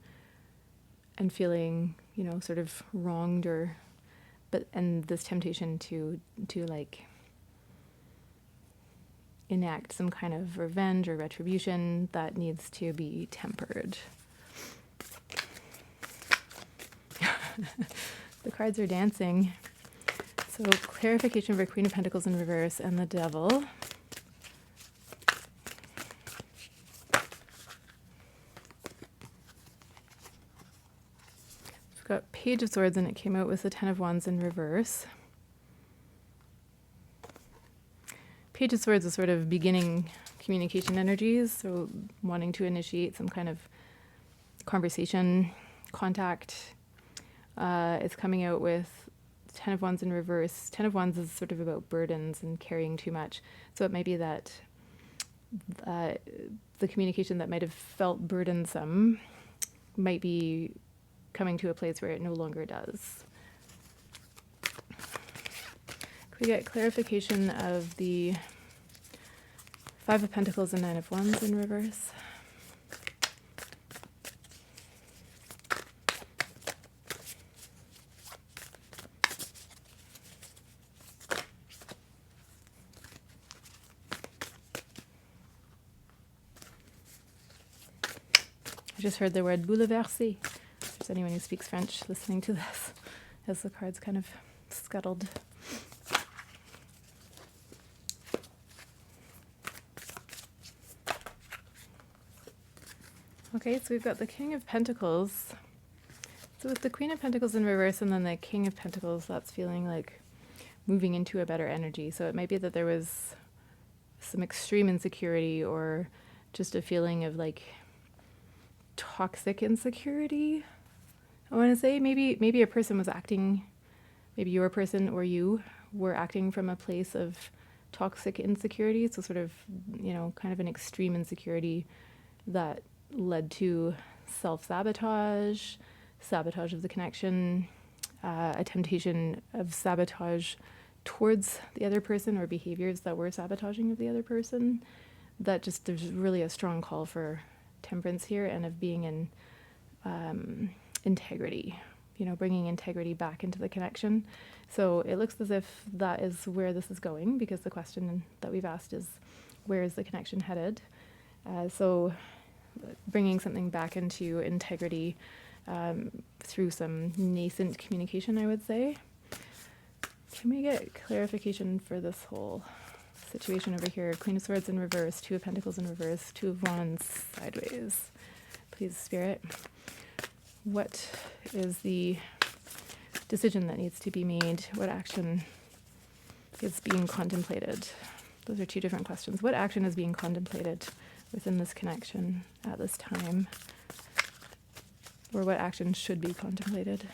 Speaker 1: and feeling, sort of wronged, and this temptation to like enact some kind of revenge or retribution that needs to be tempered. The cards are dancing. So clarification for Queen of Pentacles in reverse and the Devil. got Page of Swords, and it came out with the Ten of Wands in reverse. Page of Swords is sort of beginning communication energies, so wanting to initiate some kind of conversation, contact. It's coming out with Ten of Wands in reverse. Ten of Wands is sort of about burdens and carrying too much. So it might be that the communication that might have felt burdensome might be coming to a place where it no longer does. Could we get clarification of the Five of Pentacles and Nine of Wands in reverse? I just heard the word bouleversé. If there's anyone who speaks French listening to this, as the cards kind of scuttled. Okay, so we've got the King of Pentacles. So with the Queen of Pentacles in reverse and then the King of Pentacles, that's feeling like moving into a better energy. So it might be that there was some extreme insecurity or just a feeling of like toxic insecurity. I want to say maybe a person was acting, maybe your person or you were acting from a place of toxic insecurity. So sort of, kind of an extreme insecurity that led to self-sabotage, sabotage of the connection, a temptation of sabotage towards the other person or behaviors that were sabotaging of the other person. That just, there's really a strong call for temperance here and of being in integrity, bringing integrity back into the connection. So it looks as if that is where this is going, because the question that we've asked is, where is the connection headed? So bringing something back into integrity through some nascent communication, I would say. Can we get clarification for this whole situation over here? Queen of Swords in reverse, Two of Pentacles in reverse, Two of Wands sideways. Please, Spirit. What is the decision that needs to be made? What action is being contemplated? Those are two different questions. What action is being contemplated within this connection at this time? Or what action should be contemplated?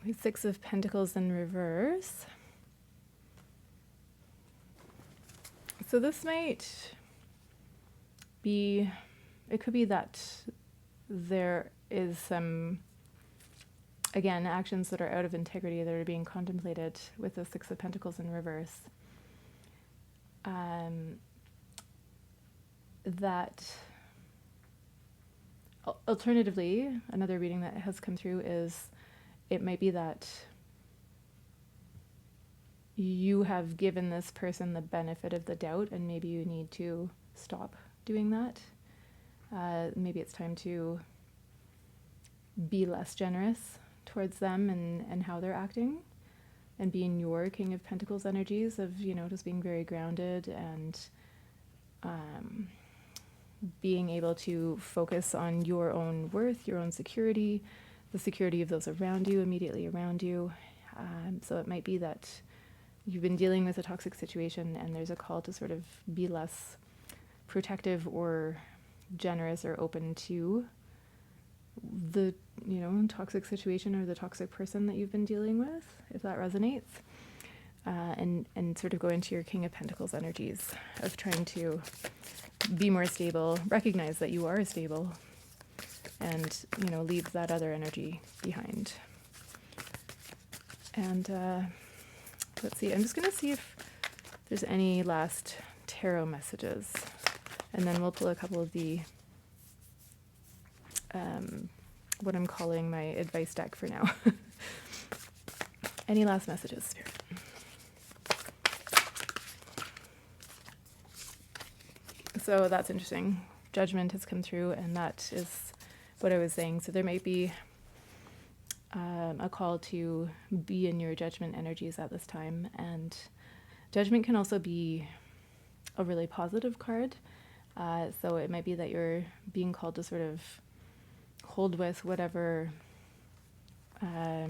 Speaker 1: With Six of Pentacles in reverse. So this might be, it could be that there is some, again, actions that are out of integrity that are being contemplated with the Six of Pentacles in reverse. That alternatively, another reading that has come through is it might be that you have given this person the benefit of the doubt and maybe you need to stop doing that. Maybe it's time to be less generous towards them and how they're acting, and be in your King of Pentacles energies of, just being very grounded and being able to focus on your own worth, your own security, the security of those around you, immediately around you. So it might be that you've been dealing with a toxic situation and there's a call to sort of be less protective or generous or open to the, toxic situation or the toxic person that you've been dealing with, if that resonates. And sort of go into your King of Pentacles energies of trying to be more stable, recognize that you are stable, and, leave that other energy behind. And let's see, I'm just going to see if there's any last tarot messages, and then we'll pull a couple of the, what I'm calling my advice deck for now. Any last messages, Spirit? So that's interesting. Judgment has come through, and that is what I was saying. So there might be a call to be in your judgment energies at this time. And judgment can also be a really positive card. So it might be that you're being called to sort of hold with whatever I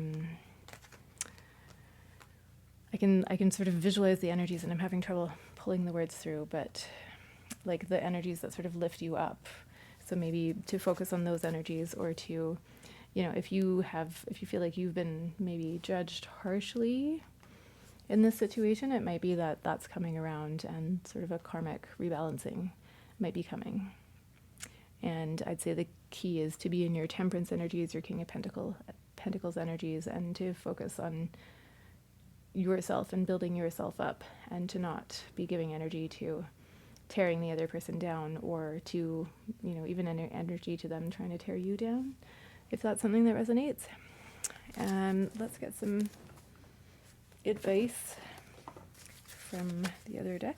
Speaker 1: can sort of visualize the energies, and I'm having trouble pulling the words through, but like the energies that sort of lift you up. So maybe to focus on those energies, or to, if you feel like you've been maybe judged harshly in this situation, it might be that that's coming around, and sort of a karmic rebalancing might be coming. And I'd say the key is to be in your temperance energies, your King of Pentacles energies, and to focus on yourself and building yourself up, and to not be giving energy to tearing the other person down, or to, even energy to them trying to tear you down, if that's something that resonates. Let's get some advice from the other deck.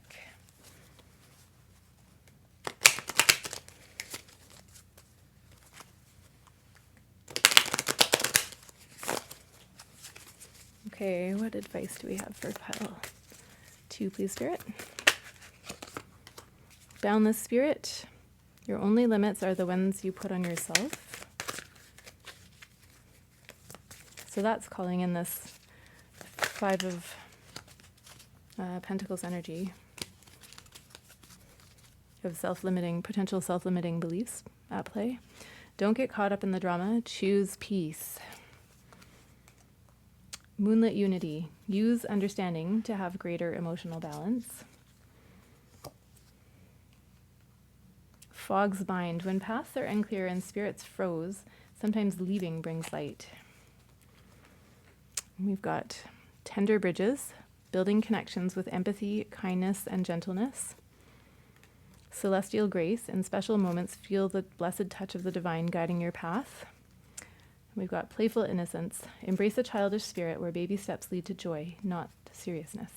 Speaker 1: Okay, what advice do we have for pile 2, please, Spirit? Boundless Spirit, your only limits are the ones you put on yourself. So that's calling in this 5 of Pentacles energy of potential self-limiting beliefs at play. Don't get caught up in the drama. Choose peace. Moonlit Unity. Use understanding to have greater emotional balance. Fog's Bind. When paths are unclear and spirits froze, sometimes leaving brings light. We've got Tender Bridges. Building connections with empathy, kindness, and gentleness. Celestial Grace. In special moments, feel the blessed touch of the divine guiding your path. We've got Playful Innocence. Embrace a childish spirit where baby steps lead to joy, not seriousness.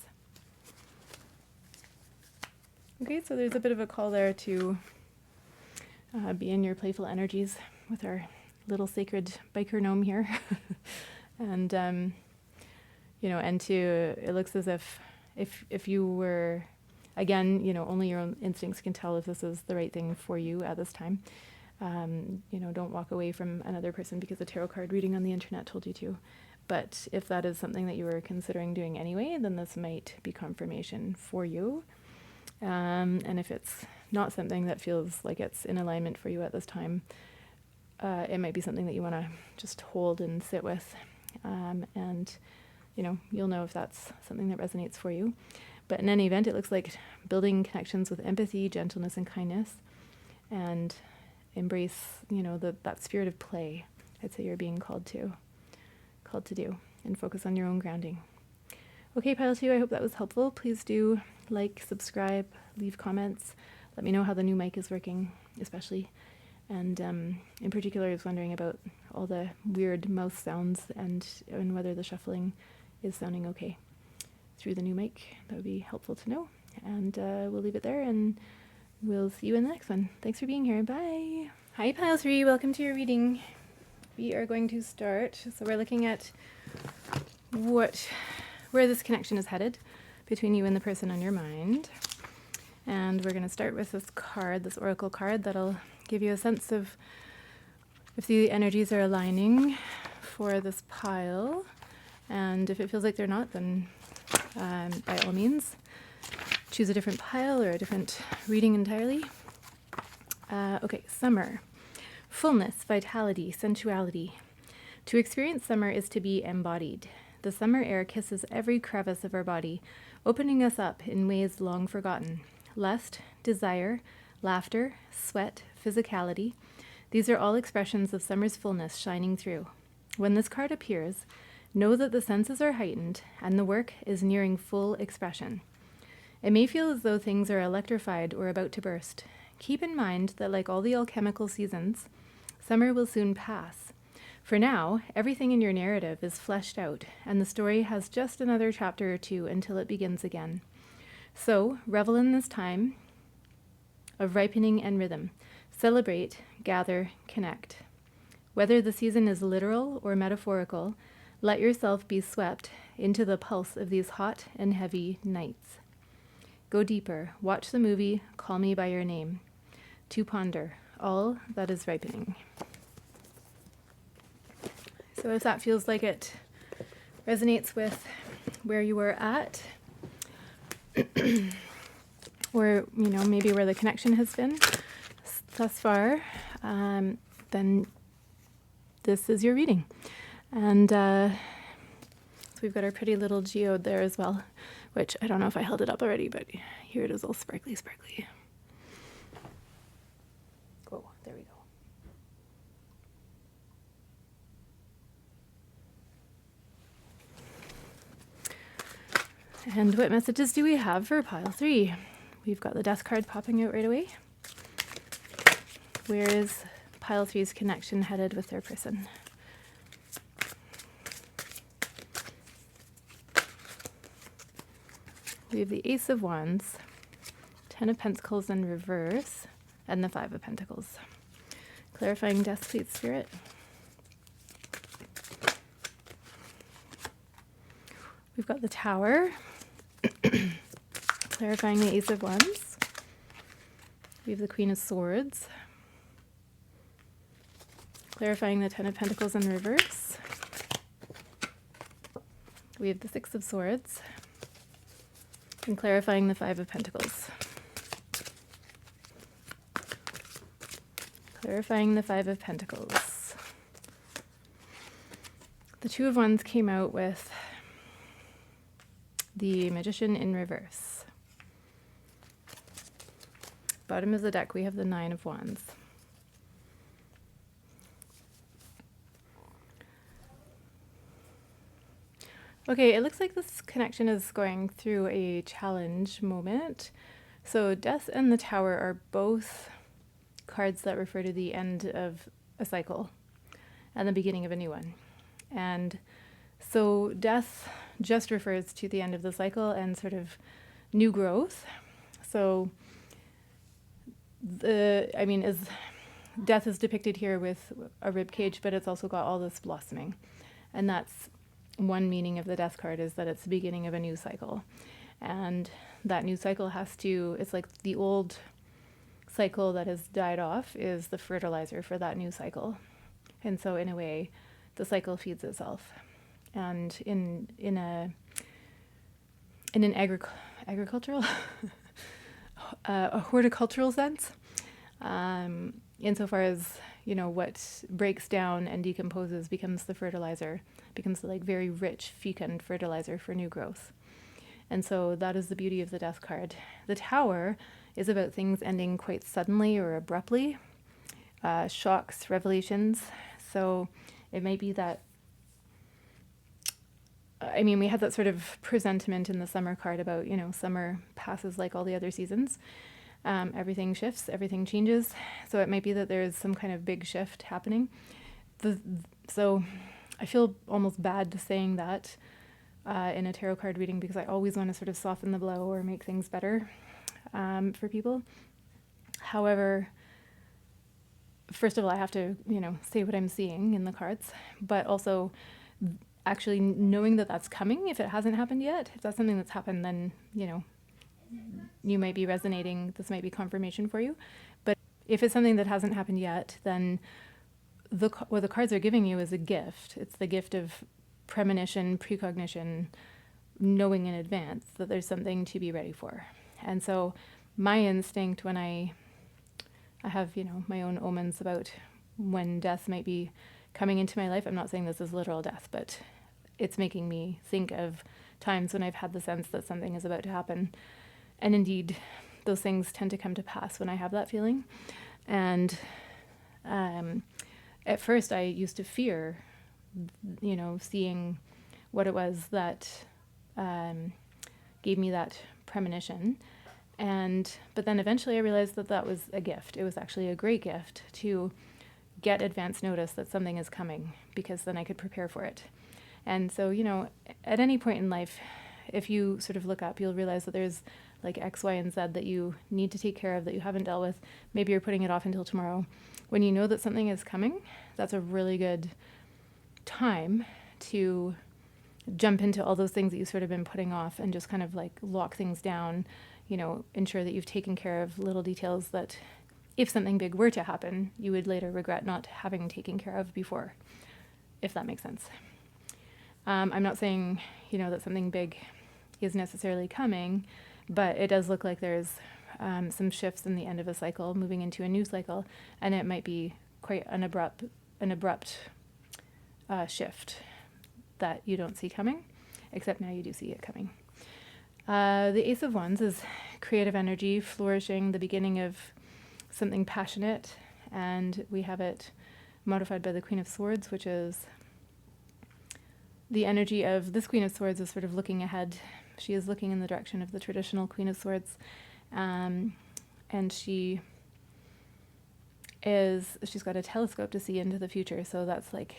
Speaker 1: Okay, so there's a bit of a call there to be in your playful energies with our little sacred biker gnome here. And, and it looks as if you were, again, only your own instincts can tell if this is the right thing for you at this time. Don't walk away from another person because a tarot card reading on the internet told you to. But if that is something that you were considering doing anyway, then this might be confirmation for you. And if it's not something that feels like it's in alignment for you at this time, it might be something that you want to just hold and sit with. And you'll know if that's something that resonates for you. But in any event, it looks like building connections with empathy, gentleness, and kindness, and embrace, that spirit of play. I'd say you're being called to do, and focus on your own grounding. Okay, pile 2, I hope that was helpful. Please do like, subscribe, leave comments. Let me know how the new mic is working, especially. And in particular, I was wondering about all the weird mouth sounds and whether the shuffling is sounding okay through the new mic. That would be helpful to know. And we'll leave it there, and we'll see you in the next one. Thanks for being here. Bye. Hi, pile 3. Welcome to your reading. We are going to start. So we're looking at where this connection is headed between you and the person on your mind. And we're going to start with this card, this oracle card, that'll give you a sense of if the energies are aligning for this pile. And if it feels like they're not, then by all means, choose a different pile or a different reading entirely. Okay, summer. Fullness, vitality, sensuality. To experience summer is to be embodied. The summer air kisses every crevice of our body, opening us up in ways long forgotten. Lust, desire, laughter, sweat, physicality. These are all expressions of summer's fullness shining through. When this card appears, know that the senses are heightened and the work is nearing full expression. It may feel as though things are electrified or about to burst. Keep in mind that like all the alchemical seasons, summer will soon pass. For now, everything in your narrative is fleshed out, and the story has just another chapter or two until it begins again. So, revel in this time of ripening and rhythm. Celebrate, gather, connect. Whether the season is literal or metaphorical, let yourself be swept into the pulse of these hot and heavy nights. Go deeper. Watch the movie. Call me by your name. To ponder. All that is ripening. So if that feels like it resonates with where you were at, or, maybe where the connection has been thus far, then this is your reading. And so we've got our pretty little geode there as well, which I don't know if I held it up already, but here it is all sparkly, sparkly. Oh, there we go. And what messages do we have for pile 3? We've got the death card popping out right away. Where is pile 3's connection headed with their person? We have the Ace of Wands, 10 of Pentacles in reverse, and the 5 of Pentacles. Clarifying death, please, Spirit. We've got the Tower, clarifying the Ace of Wands. We have the Queen of Swords, clarifying the 10 of Pentacles in reverse. We have the 6 of Swords, and clarifying the 5 of Pentacles. Clarifying the 5 of Pentacles. The Two of Wands came out with the Magician in reverse. Bottom of the deck, we have the 9 of Wands. Okay, it looks like this connection is going through a challenge moment. So Death and the Tower are both cards that refer to the end of a cycle and the beginning of a new one. And so Death just refers to the end of the cycle and sort of new growth. So Death is depicted here with a rib cage, but it's also got all this blossoming. And that's one meaning of the Death card, is that it's the beginning of a new cycle. And that new cycle it's like the old cycle that has died off is the fertilizer for that new cycle. And so in a way, the cycle feeds itself. And in an agricultural, a horticultural sense, insofar as, what breaks down and decomposes becomes the fertilizer, becomes the very rich, fecund fertilizer for new growth. And so that is the beauty of the Death card. The Tower is about things ending quite suddenly or abruptly, shocks, revelations. So it might be that, we had that sort of presentiment in the summer card about, summer passes like all the other seasons. Everything shifts, everything changes. So it might be that there's some kind of big shift happening. So I feel almost bad saying that in a tarot card reading, because I always want to sort of soften the blow or make things better for people. However, first of all, I have to, say what I'm seeing in the cards, but also actually knowing that that's coming if it hasn't happened yet. If that's something that's happened, then, you might be resonating. This might be confirmation for you. But if it's something that hasn't happened yet, then what the cards are giving you is a gift. It's the gift of premonition, precognition, knowing in advance that there's something to be ready for. And so my instinct when I have, my own omens about when death might be coming into my life, I'm not saying this is literal death, but it's making me think of times when I've had the sense that something is about to happen. And indeed, those things tend to come to pass when I have that feeling. And at first I used to fear, seeing what it was that gave me that premonition. But then eventually I realized that that was a gift. It was actually a great gift to get advance notice that something is coming, because then I could prepare for it. And so, at any point in life, if you sort of look up, you'll realize that there's like X, Y, and Z that you need to take care of that you haven't dealt with. Maybe you're putting it off until tomorrow. When you know that something is coming, that's a really good time to jump into all those things that you've sort of been putting off and just kind of like lock things down, ensure that you've taken care of little details that if something big were to happen, you would later regret not having taken care of before, if that makes sense. I'm not saying, that something big is necessarily coming, but it does look like there's some shifts in the end of a cycle, moving into a new cycle, and it might be quite an abrupt shift that you don't see coming, except now you do see it coming. The Ace of Wands is creative energy, flourishing, the beginning of something passionate, and we have it modified by the Queen of Swords, which is the energy of this Queen of Swords is sort of looking ahead. She is looking in the direction of the traditional Queen of Swords, and she's got a telescope to see into the future, so that's like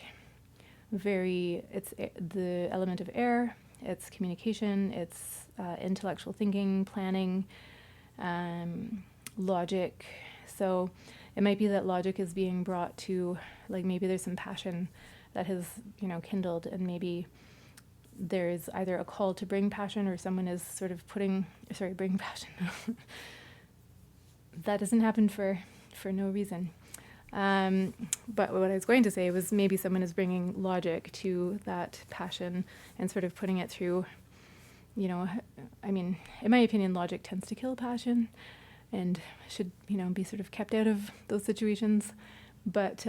Speaker 1: it's the element of air, it's communication, it's intellectual thinking, planning, logic. So it might be that logic is being brought to, like, maybe there's some passion that has, kindled, and maybe there's either a call to bring passion, or someone is sort of bring passion. That doesn't happen for no reason. But what I was going to say was maybe someone is bringing logic to that passion and sort of putting it through, in my opinion, logic tends to kill passion and should, be sort of kept out of those situations. But,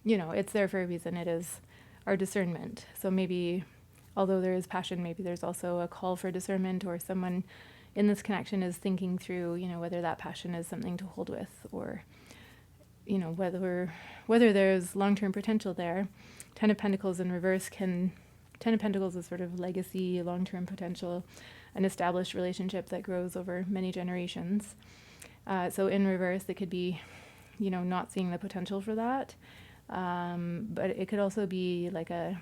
Speaker 1: it's there for a reason. It is our discernment. So maybe, although there is passion, maybe there's also a call for discernment, or someone in this connection is thinking through, whether that passion is something to hold with, or, whether there's long-term potential there. Ten of Pentacles in reverse Ten of Pentacles is sort of legacy, long-term potential, an established relationship that grows over many generations. So in reverse, it could be, not seeing the potential for that. But it could also be like a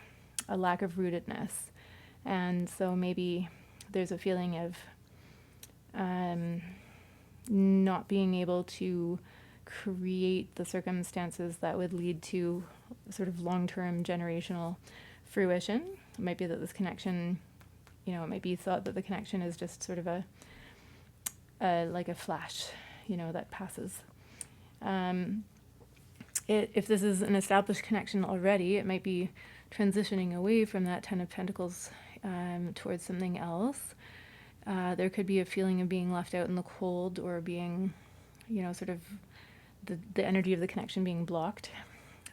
Speaker 1: lack of rootedness. And so maybe there's a feeling of not being able to create the circumstances that would lead to sort of long-term generational fruition. It might be that this connection, it might be thought that the connection is just sort of like a flash, that passes. If this is an established connection already, it might be transitioning away from that Ten of Pentacles towards something else. There could be a feeling of being left out in the cold, or being, sort of the energy of the connection being blocked.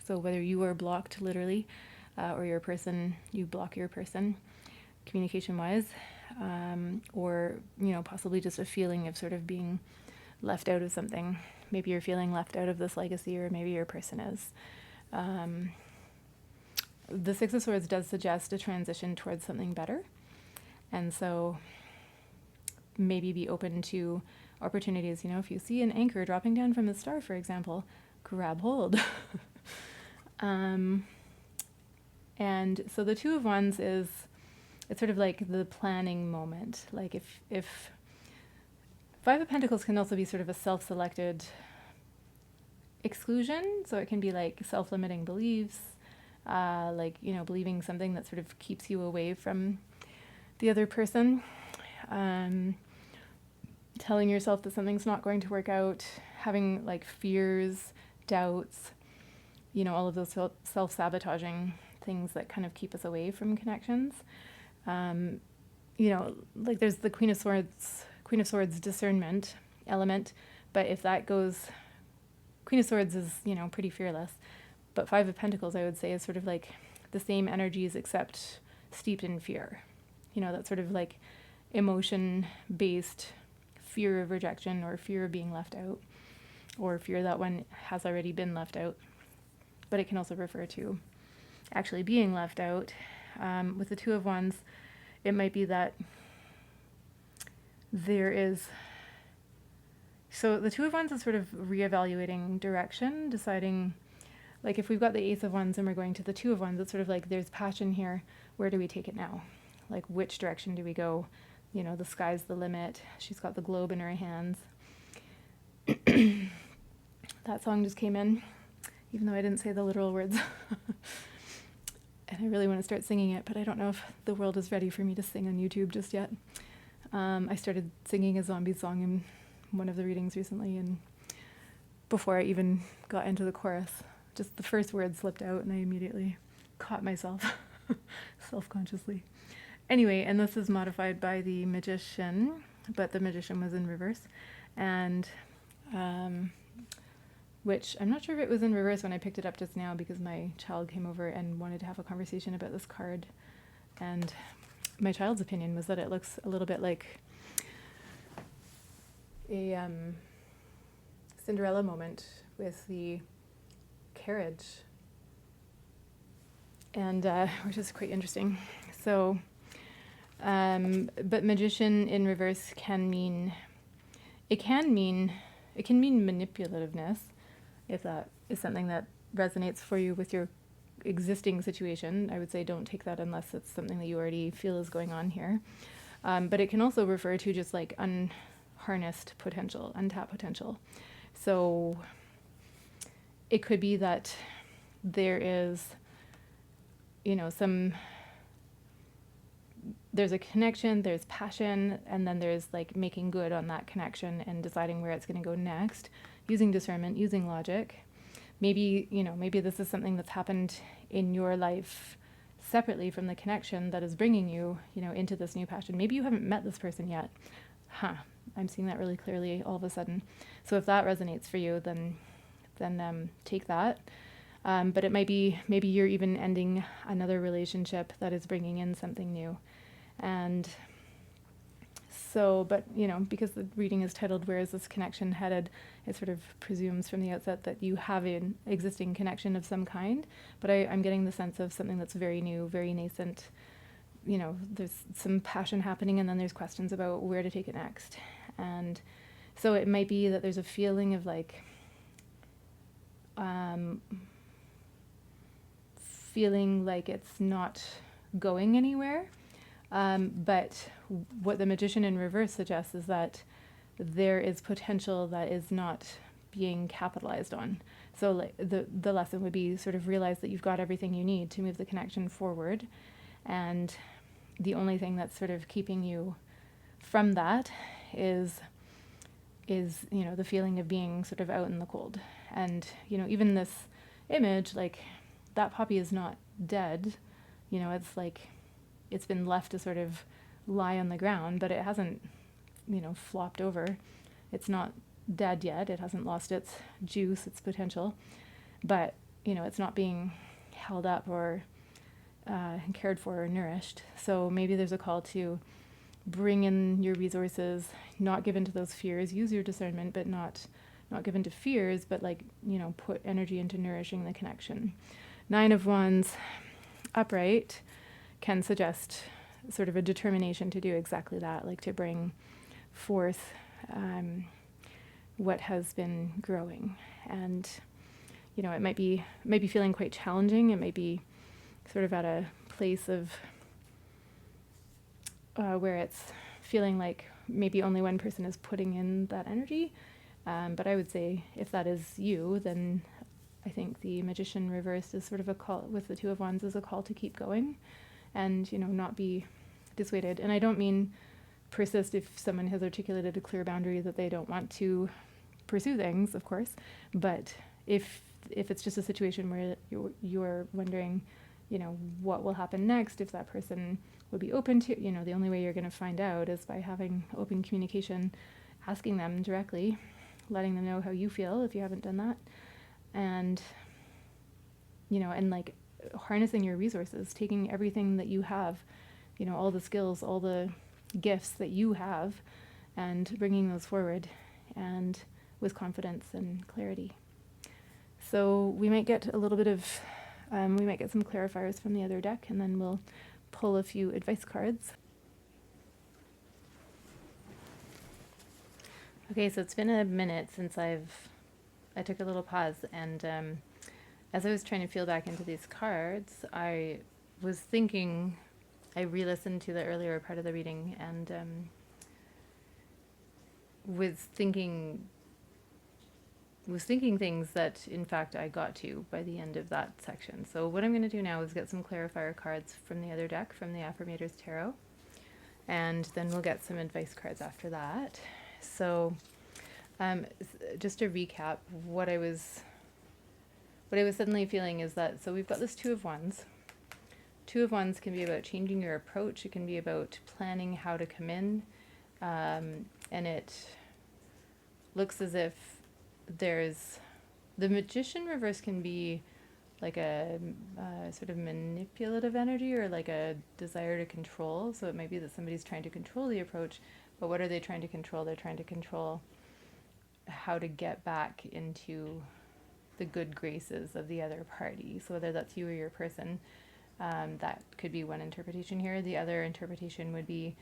Speaker 1: So whether you are blocked literally, or you block your person communication-wise, or, possibly just a feeling of sort of being left out of something. Maybe you're feeling left out of this legacy, or maybe your person is. The Six of Swords does suggest a transition towards something better. And so maybe be open to opportunities. If you see an anchor dropping down from the star, for example, grab hold. And so the Two of Wands it's sort of like the planning moment. Like if Five of Pentacles can also be sort of a self-selected exclusion. So it can be like self-limiting beliefs, believing something that sort of keeps you away from the other person. Telling yourself that something's not going to work out, having like fears, doubts, all of those self-sabotaging things that kind of keep us away from connections. Like there's the Queen of Swords discernment element, but if that goes, Queen of Swords is, pretty fearless, but Five of Pentacles, I would say, is sort of like the same energies except steeped in fear. That sort of like emotion-based fear of rejection, or fear of being left out, or fear that one has already been left out. But it can also refer to actually being left out. With the Two of Wands, it might be that there is... So the Two of Wands is sort of reevaluating direction, deciding, like if we've got the Ace of Wands and we're going to the Two of Wands, it's sort of like there's passion here. Where do we take it now? Like which direction do we go? The sky's the limit. She's got the globe in her hands. That song just came in, even though I didn't say the literal words. And I really want to start singing it, but I don't know if the world is ready for me to sing on YouTube just yet. I started singing a zombie song in one of the readings recently, and before I even got into the chorus, just the first word slipped out and I immediately caught myself self-consciously. Anyway, and this is modified by the Magician, but the Magician was in reverse. And which I'm not sure if it was in reverse when I picked it up just now, because my child came over and wanted to have a conversation about this card. And my child's opinion was that it looks a little bit like a Cinderella moment with the carriage, and which is quite interesting. So, but Magician in reverse can mean manipulativeness, if that is something that resonates for you with your existing situation. I would say don't take that unless it's something that you already feel is going on here. But it can also refer to just like unharnessed potential, untapped potential. So it could be that there is, there's a connection, there's passion, and then there's like making good on that connection and deciding where it's going to go next, using discernment, using logic. Maybe, maybe this is something that's happened in your life separately from the connection that is bringing you, into this new passion. Maybe you haven't met this person yet. I'm seeing that really clearly all of a sudden. So if that resonates for you, then take that. But it might be, maybe you're even ending another relationship that is bringing in something new. And so, but, because the reading is titled, Where is this connection headed? It sort of presumes from the outset that you have an existing connection of some kind. But I'm getting the sense of something that's very new, very nascent. There's some passion happening, and then there's questions about where to take it next. And so it might be that there's a feeling of like, feeling like it's not going anywhere. But what the Magician in reverse suggests is that there is potential that is not being capitalized on. So like the lesson would be sort of realize that you've got everything you need to move the connection forward. And the only thing that's sort of keeping you from that is the feeling of being sort of out in the cold. And, even this image, like that poppy is not dead. It's like it's been left to sort of lie on the ground, but it hasn't, flopped over. It's not dead yet. It hasn't lost its juice, its potential, but, it's not being held up or cared for or nourished. So maybe there's a call to bring in your resources, not give into those fears, use your discernment, but not give into fears, but like, put energy into nourishing the connection. 9 of Wands upright can suggest sort of a determination to do exactly that, like to bring forth what has been growing. And, it might be feeling quite challenging. It might be sort of at a place of where it's feeling like maybe only one person is putting in that energy. But I would say if that is you, then I think the Magician reversed is sort of a call with the 2 of Wands, is a call to keep going and, not be dissuaded. And I don't mean persist if someone has articulated a clear boundary that they don't want to pursue things, of course. But if it's just a situation where you're wondering, what will happen next, if that person would be open to, the only way you're going to find out is by having open communication, asking them directly, letting them know how you feel if you haven't done that. And, and like harnessing your resources, taking everything that you have, all the skills, all the gifts that you have, and bringing those forward, and with confidence and clarity. So we might get a little bit of, we might get some clarifiers from the other deck, and then we'll pull a few advice cards. Okay, so it's been a minute since I took a little pause, and as I was trying to feel back into these cards, I was thinking, I re-listened to the earlier part of the reading, and was thinking things that, in fact, I got to by the end of that section. So what I'm going to do now is get some clarifier cards from the other deck, from the Affirmators Tarot, and then we'll get some advice cards after that. So just to recap, what I was suddenly feeling is that, so we've got this Two of Wands. Two of Wands can be about changing your approach. It can be about planning how to come in. And it looks as if there's, the Magician reverse can be like a sort of manipulative energy, or like a desire to control. So it might be that somebody's trying to control the approach, but what are they trying to control? They're trying to control how to get back into the good graces of the other party. So whether that's you or your person, that could be one interpretation here. The other interpretation would be,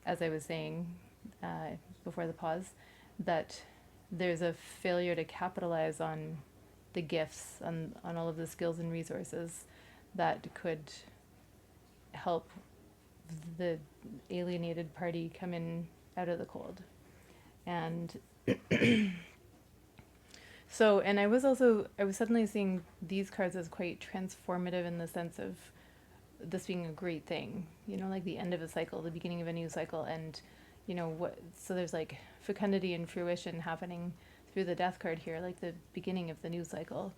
Speaker 1: as I was saying before the pause, that there's a failure to capitalize on the gifts, on all of the skills and resources that could help the alienated party come in out of the cold. And so, and I was suddenly seeing these cards as quite transformative, in the sense of this being a great thing, you know, like the end of a cycle, the beginning of a new cycle. And, you know, so there's like fecundity and fruition happening through the death card here, like the beginning of the new cycle.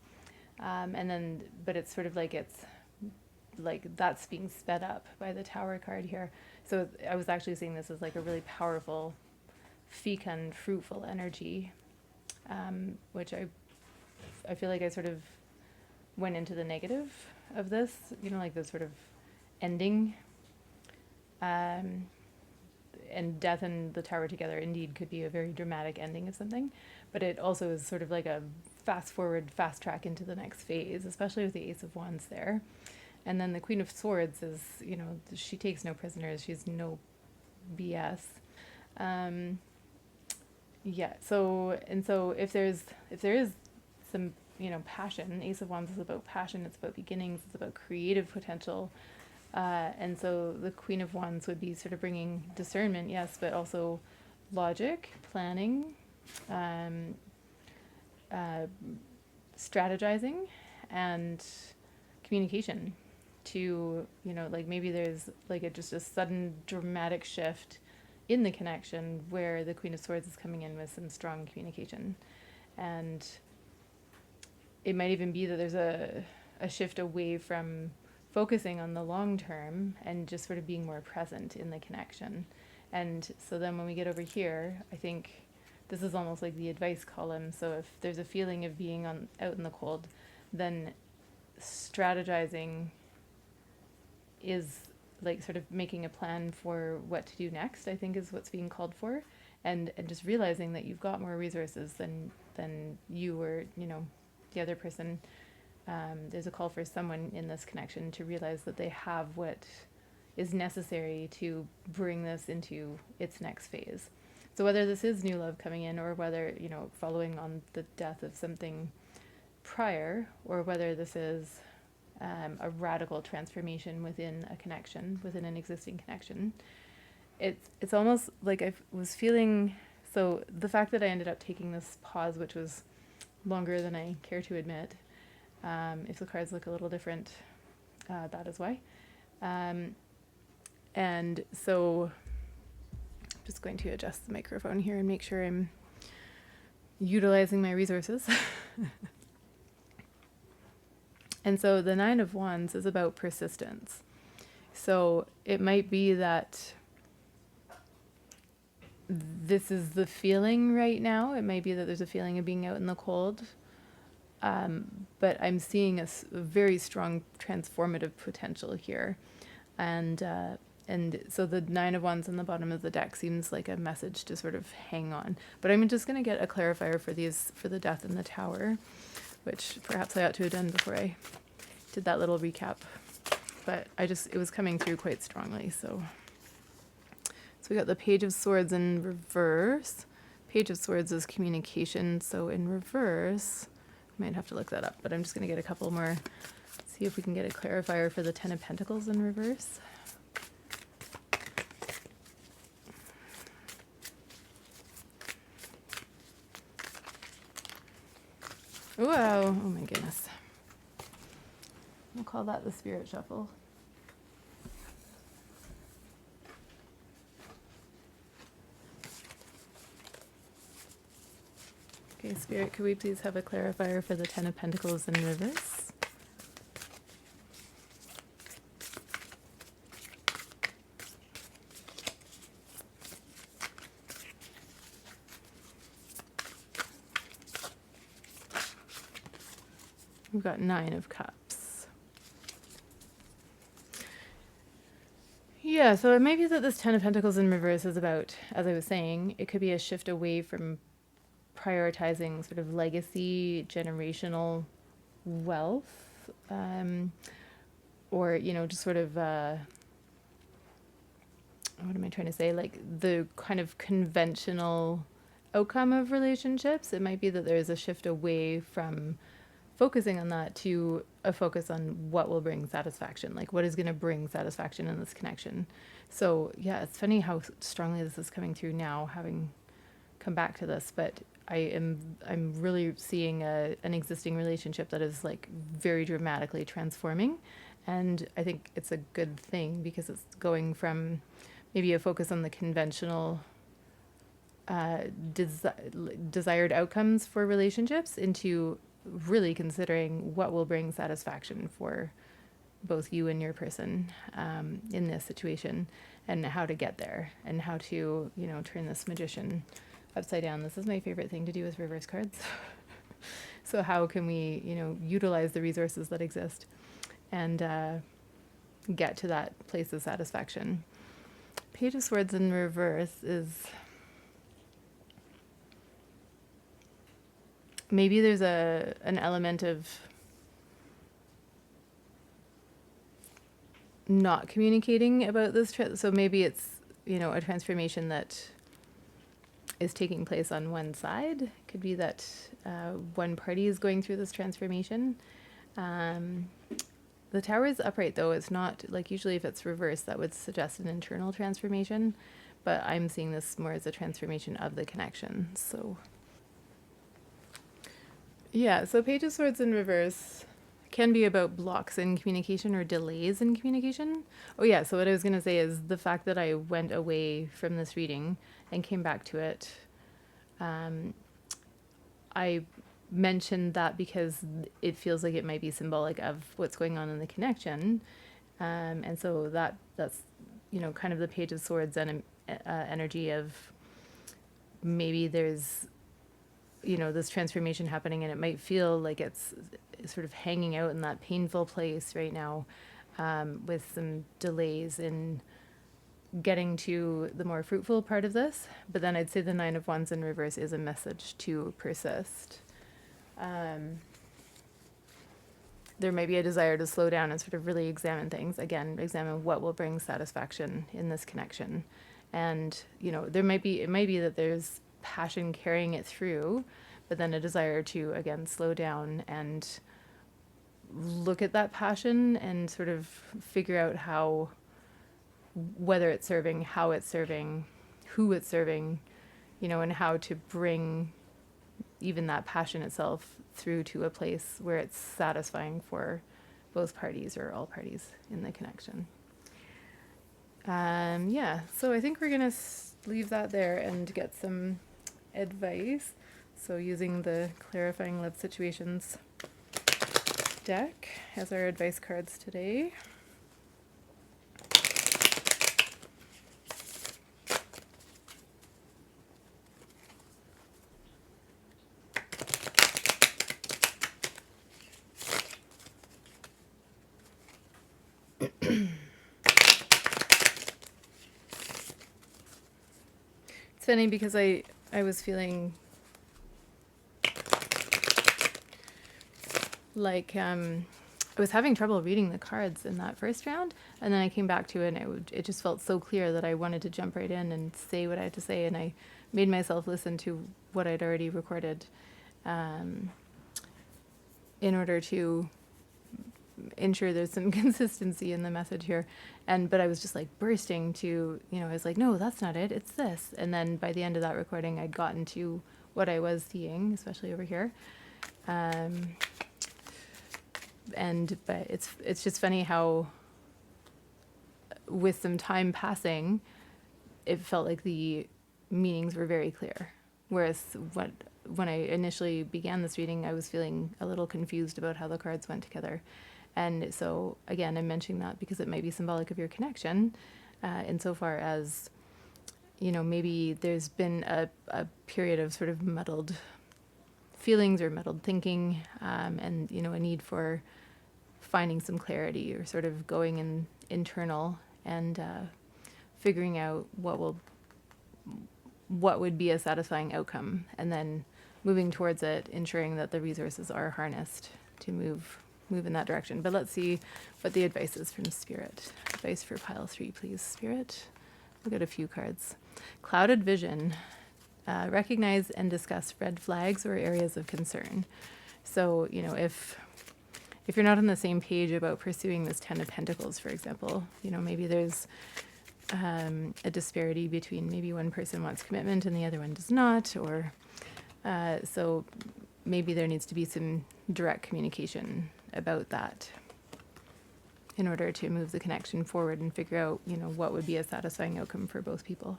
Speaker 1: And then, but it's sort of like, it's like that's being sped up by the Tower card here. So I was actually seeing this as like a really powerful, fecund, fruitful energy, which I feel like I sort of went into the negative of this, you know, like the sort of ending. And death and the Tower together indeed could be a very dramatic ending of something, but it also is sort of like a fast forward, fast track into the next phase, especially with the Ace of Wands there. And then the Queen of Swords is, you know, she takes no prisoners. She's no BS. Yeah. So if there is some, you know, passion, Ace of Wands is about passion. It's about beginnings. It's about creative potential. And so the Queen of Wands would be sort of bringing discernment, yes, but also logic, planning, strategizing, and communication to, you know, like maybe there's like just a sudden dramatic shift in the connection where the Queen of Swords is coming in with some strong communication. And it might even be that there's a shift away from focusing on the long term and just sort of being more present in the connection. And so then when we get over here, I think this is almost like the advice column. So if there's a feeling of being out in the cold, then strategizing is like sort of making a plan for what to do next, I think is what's being called for. And just realizing that you've got more resources than you or, you know, the other person. There's a call for someone in this connection to realize that they have what is necessary to bring this into its next phase. So whether this is new love coming in, or whether, you know, following on the death of something prior, or whether this is a radical transformation within a connection, within an existing connection, it's almost like I was feeling, so the fact that I ended up taking this pause, which was longer than I care to admit, if the cards look a little different, that is why. And so I'm just going to adjust the microphone here and make sure I'm utilizing my resources. And so the Nine of Wands is about persistence. So it might be that this is the feeling right now. It might be that there's a feeling of being out in the cold. But I'm seeing a very strong transformative potential here. And so the Nine of Wands on the bottom of the deck seems like a message to sort of hang on. But I'm just going to get a clarifier for the Death and the Tower, which perhaps I ought to have done before I did that little recap. But it was coming through quite strongly. So we got the Page of Swords in reverse. Page of Swords is communication. So in reverse, I might have to look that up, but I'm just going to get a couple more, see if we can get a clarifier for the Ten of Pentacles in reverse. Wow, oh my goodness. We'll call that the Spirit Shuffle. Okay, Spirit, could we please have a clarifier for the Ten of Pentacles in reverse? We've got Nine of Cups. Yeah, so it might be that this Ten of Pentacles in reverse is about, as I was saying, it could be a shift away from prioritizing sort of legacy, generational wealth, or, you know, just sort of, what am I trying to say? Like the kind of conventional outcome of relationships. It might be that there's a shift away from focusing on that to a focus on what will bring satisfaction, like what is going to bring satisfaction in this connection. So yeah, it's funny how strongly this is coming through now, having come back to this, but I'm really seeing an existing relationship that is like very dramatically transforming, and I think it's a good thing because it's going from maybe a focus on the conventional desired outcomes for relationships into really considering what will bring satisfaction for both you and your person in this situation, and how to get there, and how to, you know, turn this magician upside down. This is my favorite thing to do with reverse cards. So how can we, you know, utilize the resources that exist and get to that place of satisfaction? Page of Swords in reverse is maybe there's an element of not communicating about this. So maybe it's, you know, a transformation that is taking place on one side. Could be that one party is going through this transformation. The Tower is upright, though. It's not, like, usually if it's reversed, that would suggest an internal transformation. But I'm seeing this more as a transformation of the connection. So, yeah, so Page of Swords in reverse can be about blocks in communication or delays in communication. Oh, yeah, so what I was going to say is the fact that I went away from this reading and came back to it. I mentioned that because it feels like it might be symbolic of what's going on in the connection. And so that's, you know, kind of the Page of Swords and energy of maybe there's, you know, this transformation happening, and it might feel like it's sort of hanging out in that painful place right now, with some delays in getting to the more fruitful part of this. But then I'd say the Nine of Wands in reverse is a message to persist. There may be a desire to slow down and sort of really examine things. Again, examine what will bring satisfaction in this connection. And, you know, it might be that there's passion carrying it through, but then a desire to, again, slow down and look at that passion and sort of figure out how, whether it's serving, how it's serving, who it's serving, you know, and how to bring even that passion itself through to a place where it's satisfying for both parties or all parties in the connection. Yeah, so I think we're going to leave that there and get some advice. So using the Clarifying Love Situations deck as our advice cards today. It's funny because I was feeling like I was having trouble reading the cards in that first round, and then I came back to it, and it just felt so clear that I wanted to jump right in and say what I had to say, and I made myself listen to what I'd already recorded in order to ensure there's some consistency in the message here. But I was just like bursting to, you know, I was like, no, that's not it, it's this. And then by the end of that recording, I'd gotten to what I was seeing, especially over here. But it's just funny how with some time passing, it felt like the meanings were very clear. Whereas when I initially began this reading, I was feeling a little confused about how the cards went together. And so, again, I'm mentioning that because it might be symbolic of your connection, insofar as, you know, maybe there's been a period of sort of muddled feelings or muddled thinking, and, you know, a need for finding some clarity, or sort of going in internal and figuring out what would be a satisfying outcome, and then moving towards it, ensuring that the resources are harnessed to move in that direction. But let's see what the advice is from Spirit. Advice for pile 3, please, Spirit. We'll get a few cards. Clouded vision. Recognize and discuss red flags or areas of concern. So, you know, if you're not on the same page about pursuing this 10 of Pentacles, for example, you know, maybe there's a disparity between maybe one person wants commitment and the other one does not, or so maybe there needs to be some direct communication about that in order to move the connection forward and figure out, you know, what would be a satisfying outcome for both people.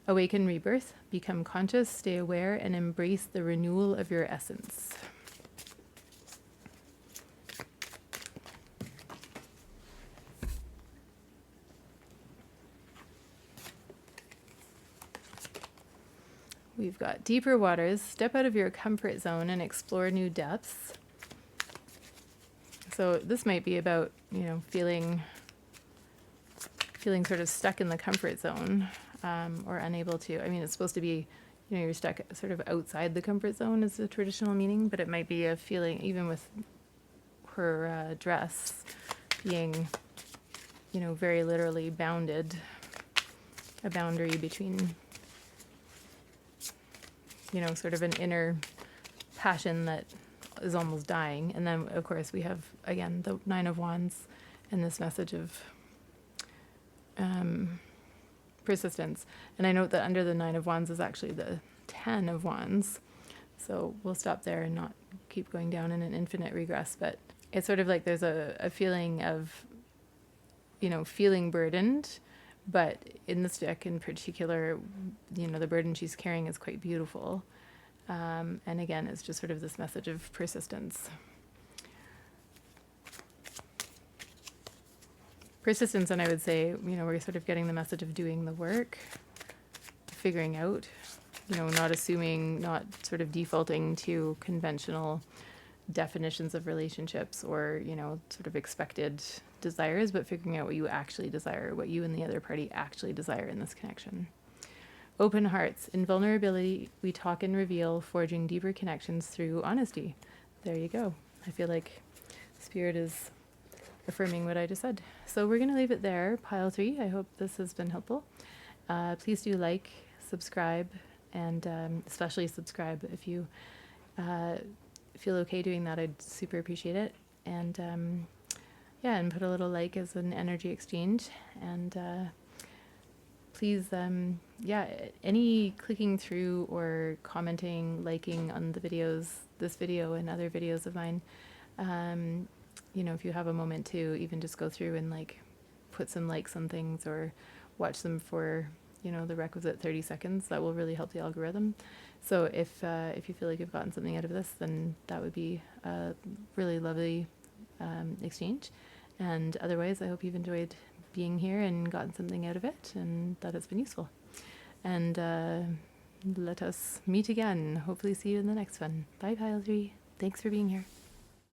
Speaker 1: Awaken rebirth, become conscious, stay aware, and embrace the renewal of your essence. We've got deeper waters, step out of your comfort zone and explore new depths. So this might be about, you know, feeling sort of stuck in the comfort zone, or unable to. I mean, it's supposed to be, you know, you're stuck sort of outside the comfort zone is the traditional meaning, but it might be a feeling, even with her dress being, you know, very literally bounded, a boundary between, you know, sort of an inner passion that is almost dying. And then, of course, we have, again, the 9 of Wands and this message of persistence. And I note that under the 9 of Wands is actually the 10 of Wands. So we'll stop there and not keep going down in an infinite regress. But it's sort of like there's a feeling of, you know, feeling burdened. But in this deck in particular, you know, the burden she's carrying is quite beautiful. And again, it's just sort of this message of persistence. Persistence, and I would say, you know, we're sort of getting the message of doing the work, figuring out, you know, not assuming, not sort of defaulting to conventional definitions of relationships or, you know, sort of expected desires, but figuring out what you actually desire, what you and the other party actually desire in this connection. Open hearts. In vulnerability, we talk and reveal, forging deeper connections through honesty. There you go. I feel like Spirit is affirming what I just said. So we're going to leave it there. Pile 3. I hope this has been helpful. Please do like, subscribe, and especially subscribe if you feel okay doing that. I'd super appreciate it. And yeah, and put a little like as an energy exchange. And please, yeah, any clicking through or commenting, liking on the videos, this video and other videos of mine, you know, if you have a moment to even just go through and like put some likes on things or watch them for, you know, the requisite 30 seconds, that will really help the algorithm. So if you feel like you've gotten something out of this, then that would be a really lovely exchange. And otherwise, I hope you've enjoyed being here and gotten something out of it and that it's been useful. And let us meet again. Hopefully see you in the next one. Bye, Pile 3. Thanks for being here.